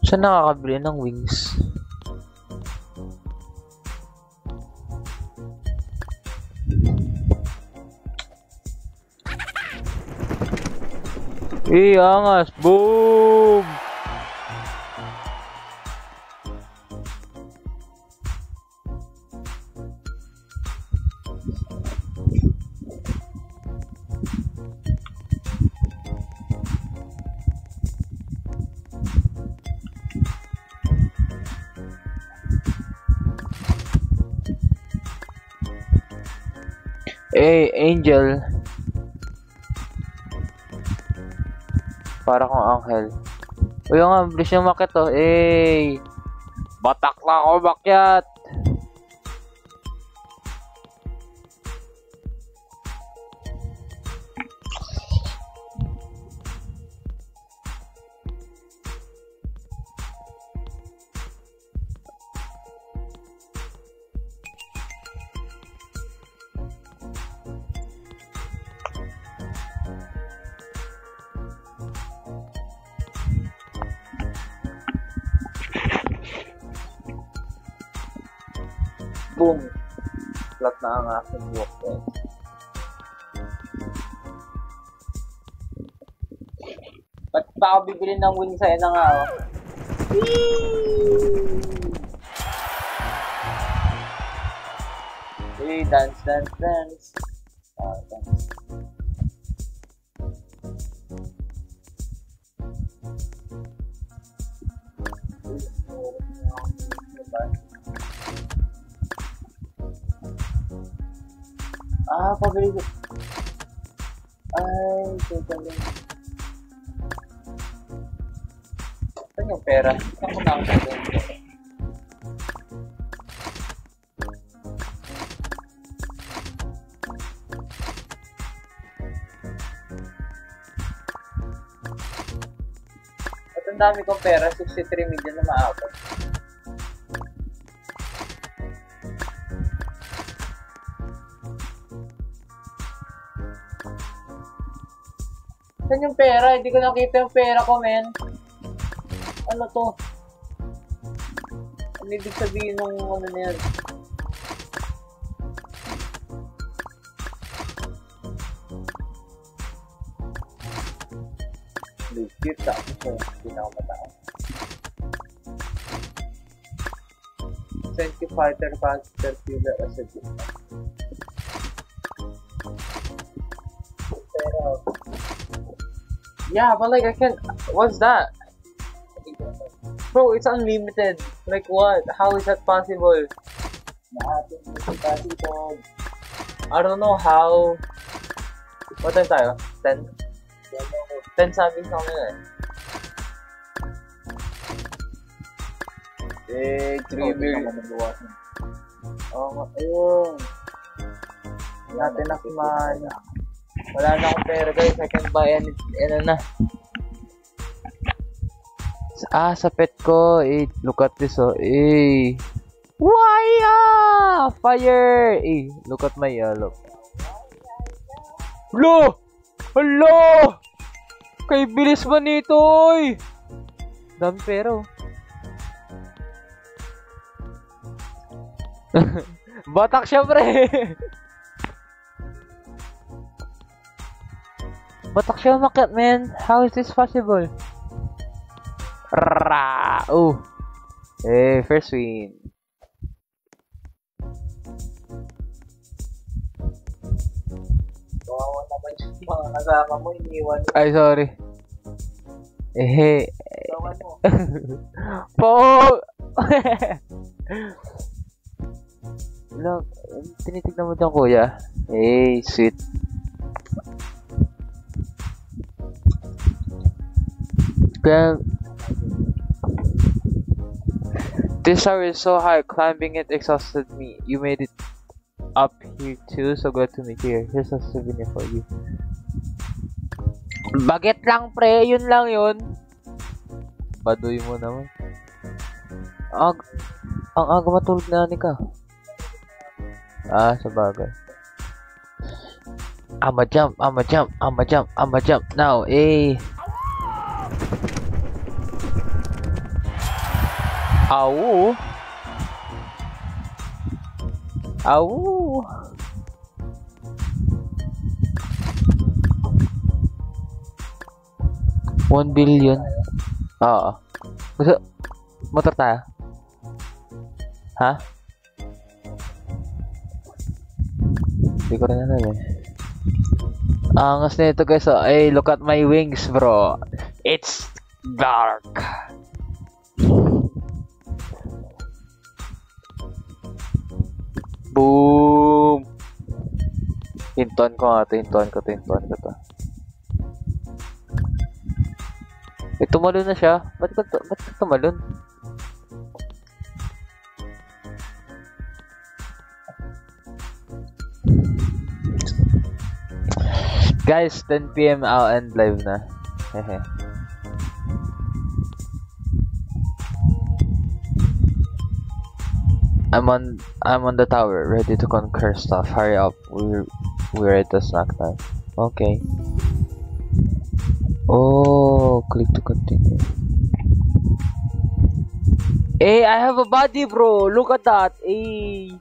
Saan nakakabili ng wings? Angas! Boom! Angel. Para kong anghel. Uy, nga, bilis niyang makit to. Eh, batak lang ako makyat. Boom! Flat na ang aking walk eh. Ba't pa ako bibili ng wing sa'yo na nga oh? Hey, dance, dance, dance. Ah, dance. Ah, pabili ko. Ay, teka lang. Saan yung pera? Saan ko na ako sabihin ko? At ang dami kong pera, 63 million na maabot. Saan yung pera? Hindi ko nakita yung pera ko, men. Ano to? Ano ibig sabihin nung ano na yan? Legit, tapos yun. Hindi na ako matao. Senti fighter faster killer as a gift. Pero... yeah, but like I can't. What's that? Bro, it's unlimited. Like what? How is that possible? I don't know how. What time tayo? 10? 10 sabi sa akin eh. Eh, 3 million. Oh, ayun. Natin na kumain. Wala na akong pera guys, I can buy any, ano na. Ah, sa pet ko, eh, look at this oh, eh. Why fire! Eh, look at my look. Lo! Hello! Kay bilis ba nito, oy? Dami pera oh. Batak siya pre! Batak siya umakyat, man. How is this possible? Rrrra! Oh! Eh, first win. Kawawa naman yung mga kasama mo, iniwan mo. Ay, sorry. Eh, Kawawa mo. po! Lang, tinitignan mo dyan, kuya. Eh, sweet. Kaya, this tower is so high, climbing it exhausted me. You made it up here too, so glad to meet you here. Here's a souvenir for you. Baget lang pre, yun lang yun. Baduy mo naman. Ang aga matulog na ni ka. Ah, sa bagay. I'ma jump now, eh. Ow! Ow! $1 billion. Oo. Gusto, motor tayo? Ha? Hindi ko rin alam eh. Angas na ito guys. Oh. Hey, look at my wings bro. It's dark. Boom! Hintuan ko nga ito. Hintuan ko to. Eh, tumalon na siya. Ba't ka tumalon? Guys, 10 PM I'll end live na. Hehe. I'm on the tower, ready to conquer stuff. Hurry up, we're at the snack time. Okay. Oh, click to continue. Hey, I have a body, bro. Look at that. Hey.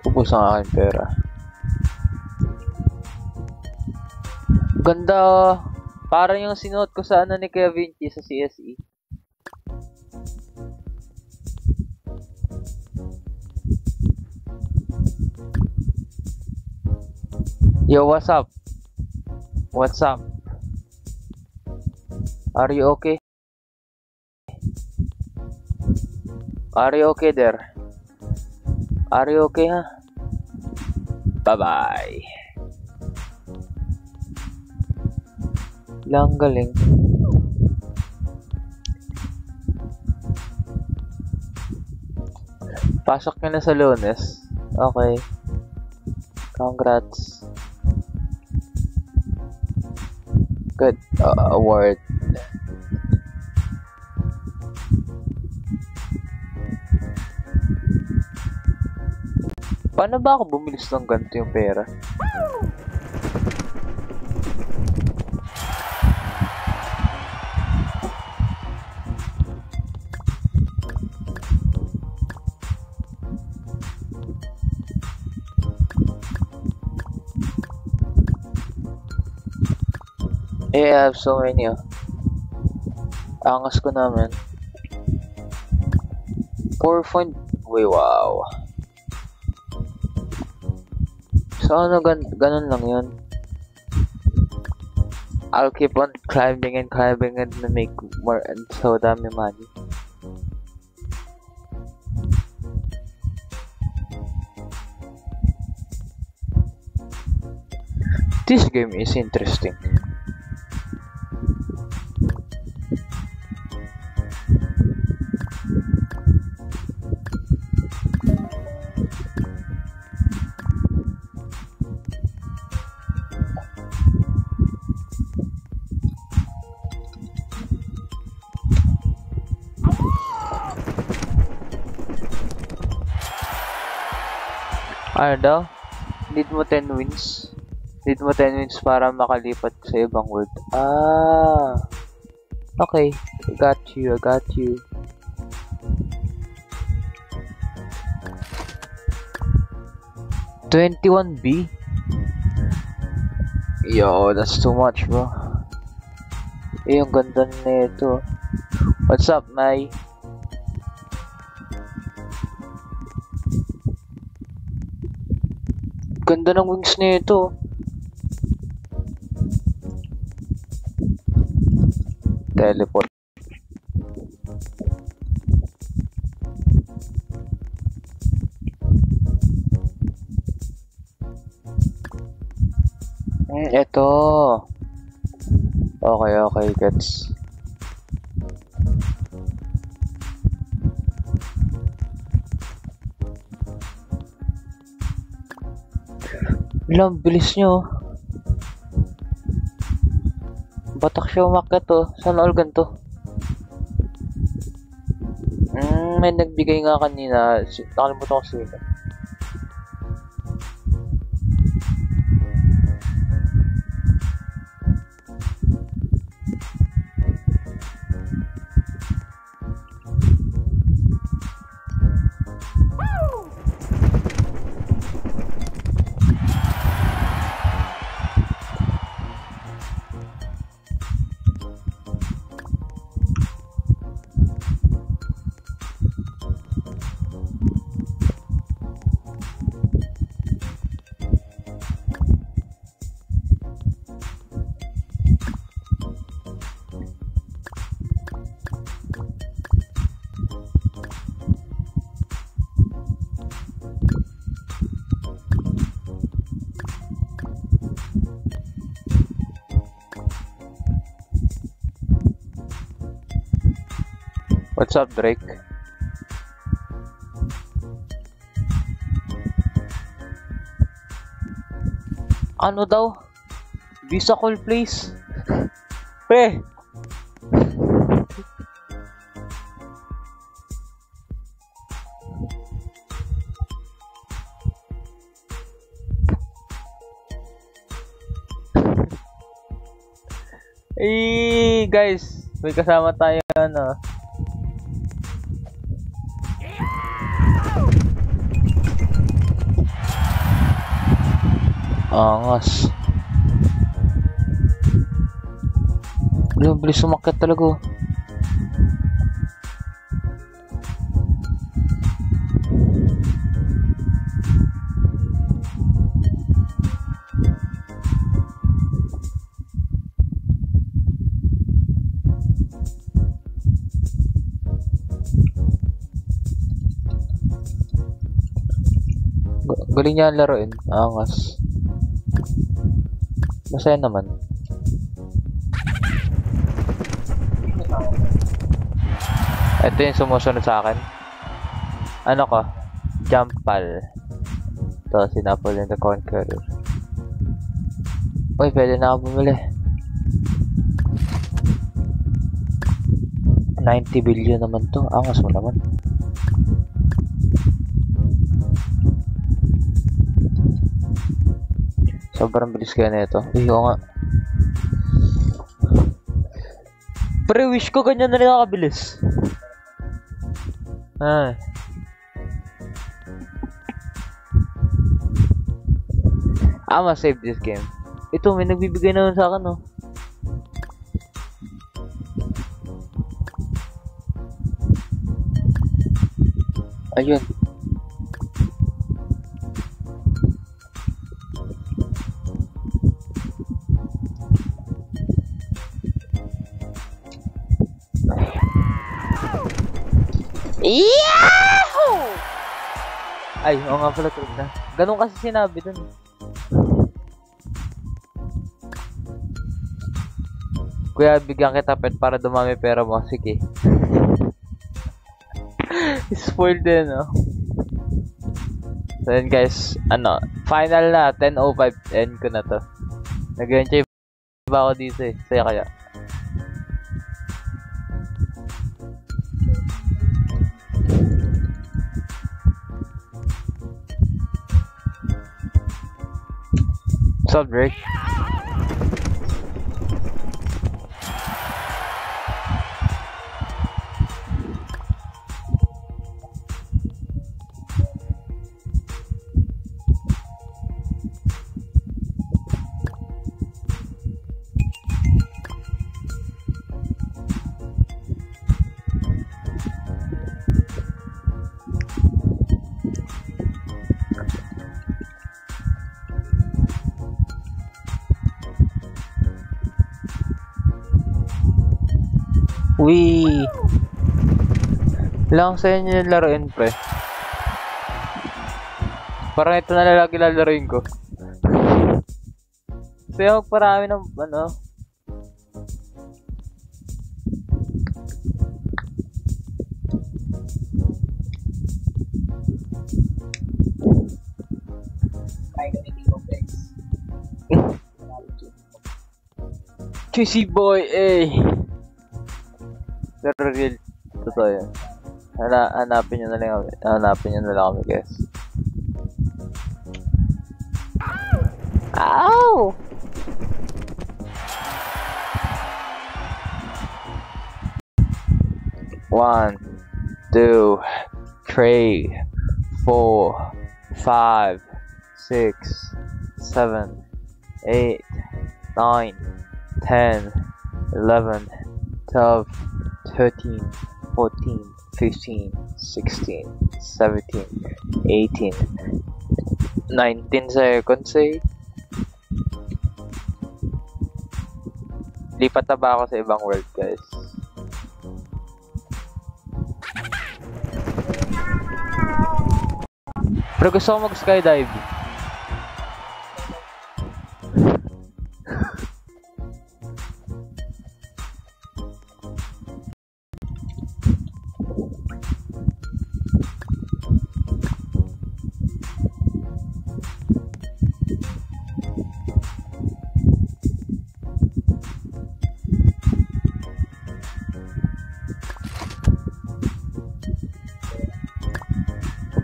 Ubus ang aking pera. Ganda, oh. Parang yung sinuot ko sa ano ni Kevin Chi sa CSE. Yo, what's up? What's up? Are you okay? Are you okay there? Are you okay, huh? Bye-bye. Lang galing. Pasok ka na sa Lunes. Okay. Congrats. Good award. Paano ba ako bumilis ng ganito yung pera? I have so many, oh. Angas ko naman. 4 Uy, wow. So, ano, ganun lang yun. I'll keep on climbing and make more and so dami money. This game is interesting. Ano daw? Need mo 10 wins? Need mo 10 wins para makalipat sa ibang world. Ah. Okay. I got you. 21B? Yo, that's too much, bro. Eh, yung ganda nito. What's up, Mai? Ganda ng wings nito. Teleport. Ito. Okay, gets. Lang, bilis nyo. Batak siya umakyat, oh. Sana all ganito. May nagbigay nga kanina. Nakalimutan ko sila. What's up, Drake? Ano daw? Visa call, please. Pre! Eh, guys, may kasama tayo ano. Angas. Bilis sumakit talaga. Galing niya laruin. Angas. Masaya naman. Ito yung sumusunod sa akin. Ano ko? Jumpal. Ito, sinapol yung the Conqueror. Uy, pwede na ako bumili. 90 billion naman to. Angas mo naman. Sobrang bilis kaya na ito. Uy, oo nga. Pre, wish ko ganyan na rin nakakabilis. Ay. I'ma save this game. Ito, may nagbibigay naman sa akin, oh. Ayun. Yahoo! Ay, oo nga pala, tulog na. Ganun kasi sinabi dun. Kuya, bigyan kita pet para dumami pera mo. Sige. Spoiled din, no? So yun guys, ano, final na, 10:05, end ko na to. Nag-enjoy ba ako dito eh? Saya kaya. What's up, Drake? Uy! Lang sa inyo yung laruin, pre. Parang ito na lagi lalaruin ko. Kaya magparami ng, ano. Juicy boy, eh! Pero real, totoo yan. Hanapin nyo na lang kami. Hanapin nyo na lang kami, guys. Ow! One, 2, 3, 4, 5, 6, 7, 8, 9, 10, 11, 12, 13, 14, 15, 16, 17, 18, 19 seconds eh. Lipat na ba ako sa ibang world, guys? Pero gusto ko mag-skydive.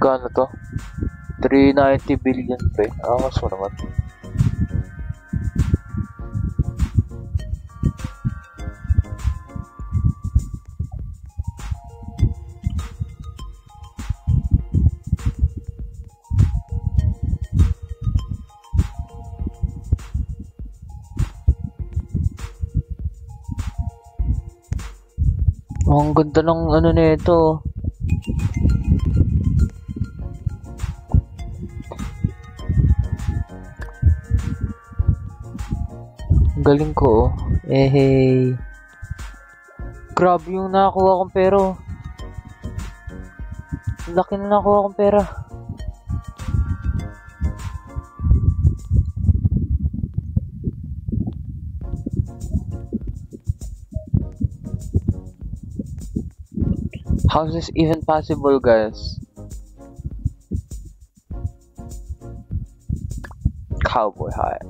Magkano to? 390 billion pre. Angas mo naman. Oh, ang ganda ng ano nito. Ang galing ko, oh. Hey. Grabe yung nakakuha kong pera. Ang laki na nakakuha kong pera. How is this even possible, guys? Cowboy hat.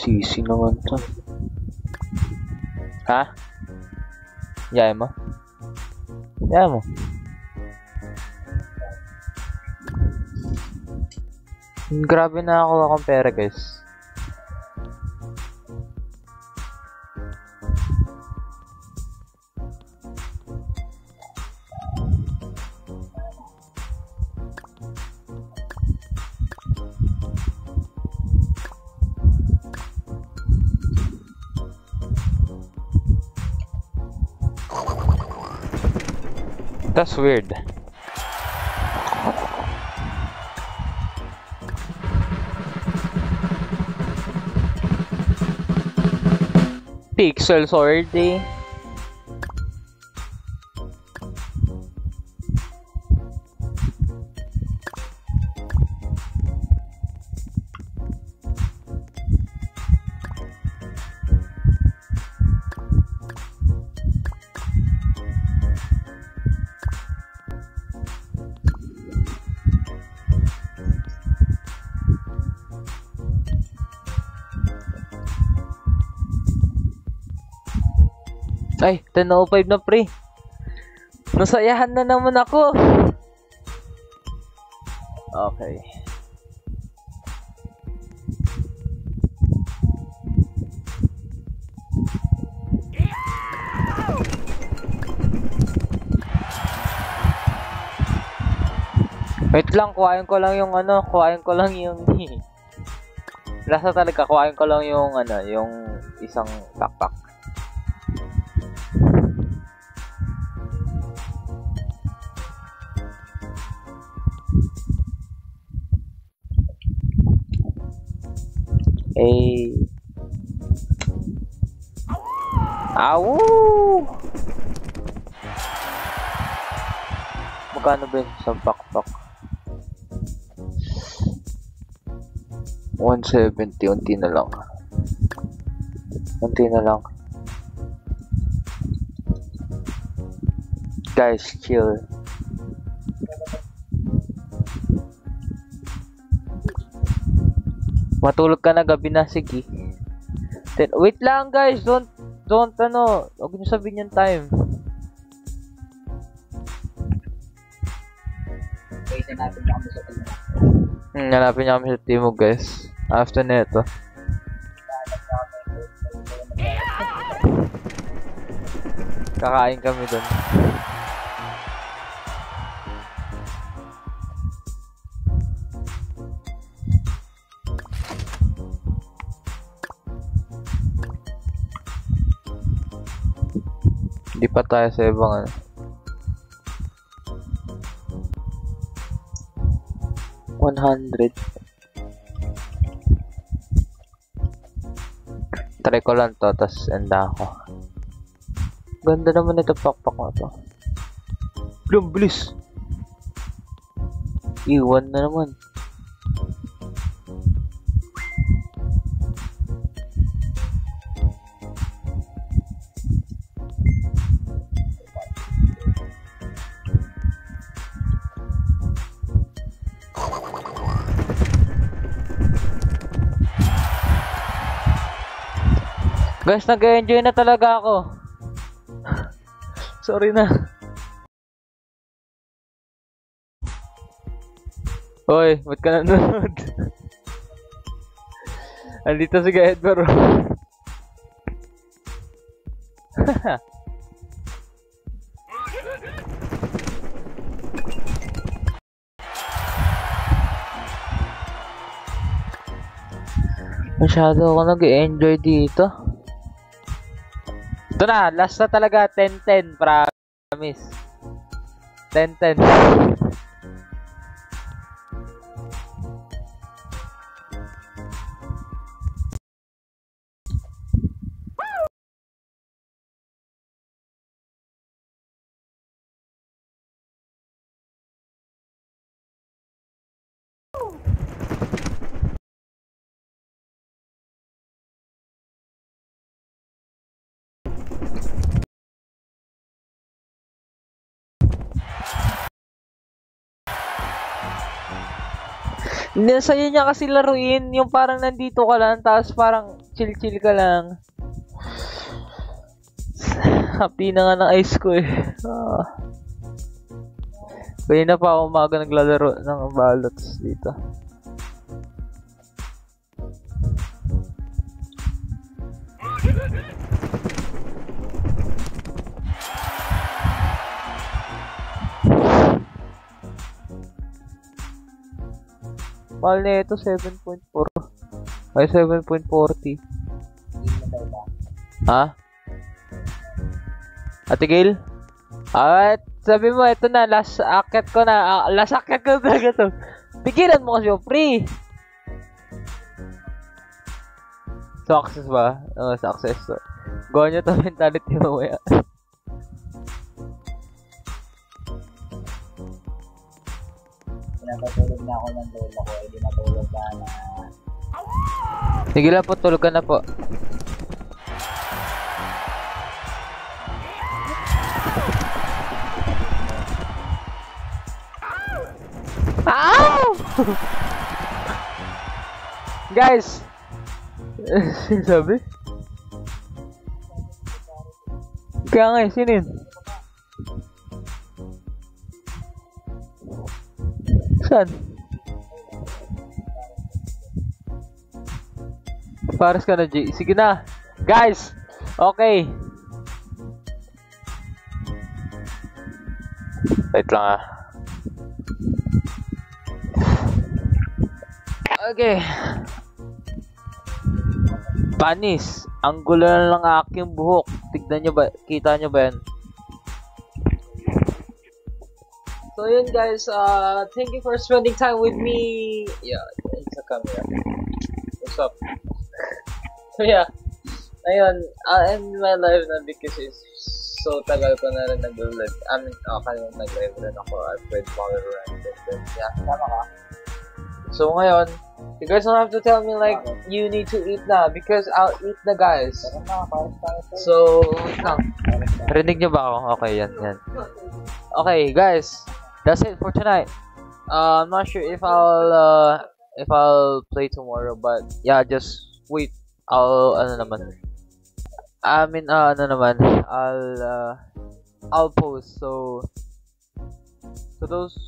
Sisi naman to. Ha? Yaya mo? Yaya mo? Grabe na ako akong pera, guys. That's weird. Pixel sword, eh. Ay, 10:05 na pre. Nasayahan na naman ako. Okay. Wait lang, kuhain ko lang yung ano, Lasa talaga, kuhain ko lang yung ano, yung isang backpack. Eh. Awu! Magkano ba yun sa backpack? 170, unti na lang. Unti na lang. Guys, chill. Matulog ka na, gabi na, sige. Wait lang, guys, don't ano, huwag niyo sabihin yung time. Okay, hanapin niyo kami sa Timog. Hanapin niyo kami sa Timog, guys. After neto. Kakain kami dun. Hindi pa tayo sa ibang ano. $100. Try ko lang to, tas enda ako. Ganda naman ito pakpak na to. Bilis! Iwan na naman. Guys, nag-enjoy na talaga ako. Sorry na. Hoy, ba't ka nanonood? Andito si Gaet bro. Masyado ako nag-enjoy dito. Ito na, last na talaga, 10-10, promise. 10-10. Nasaya niya kasi laruin, yung parang nandito ka lang, tapos parang chill-chill ka lang. Happy na nga ng ice ko eh. Kanina pa ako umaga naglalaro ng ballots dito. Mahal na ito, 7.4. Ay, 7.40. Ha? Ate Gail? Sabi mo, ito na, last akit ko na. Last akit ko talaga to. Pigilan mo kasi yung free. Success ba? Oo, success to. Gawin nyo to mentality mamaya. Pinapatulog na ako ng lola ko, hindi natulog ka na. Sige lang po, tulog ka na po. Ow! Guys! Sabi? Kaya nga eh, sino yun? Saan? Pares ka na, G. Sige na. Guys! Okay. Wait lang ah. Okay. Panis. Ang gulo na lang aking buhok. Tignan nyo ba? Kita nyo ba yan? So yun guys, thank you for spending time with me. Yeah, it's a camera. What's up? So yeah, ayun, I'll end my live na because it's so tagal ko na rin nag-live. I mean, kanina nag-live rin ako. I played Valorant and then, yeah, tama ka. So ngayon, you guys don't have to tell me like, you need to eat na because I'll eat na guys. So, wait lang. Rinig nyo ba ako? Okay, yan. Okay, guys. That's it for tonight. I'm not sure if I'll play tomorrow, but yeah, just wait. I'll post. So those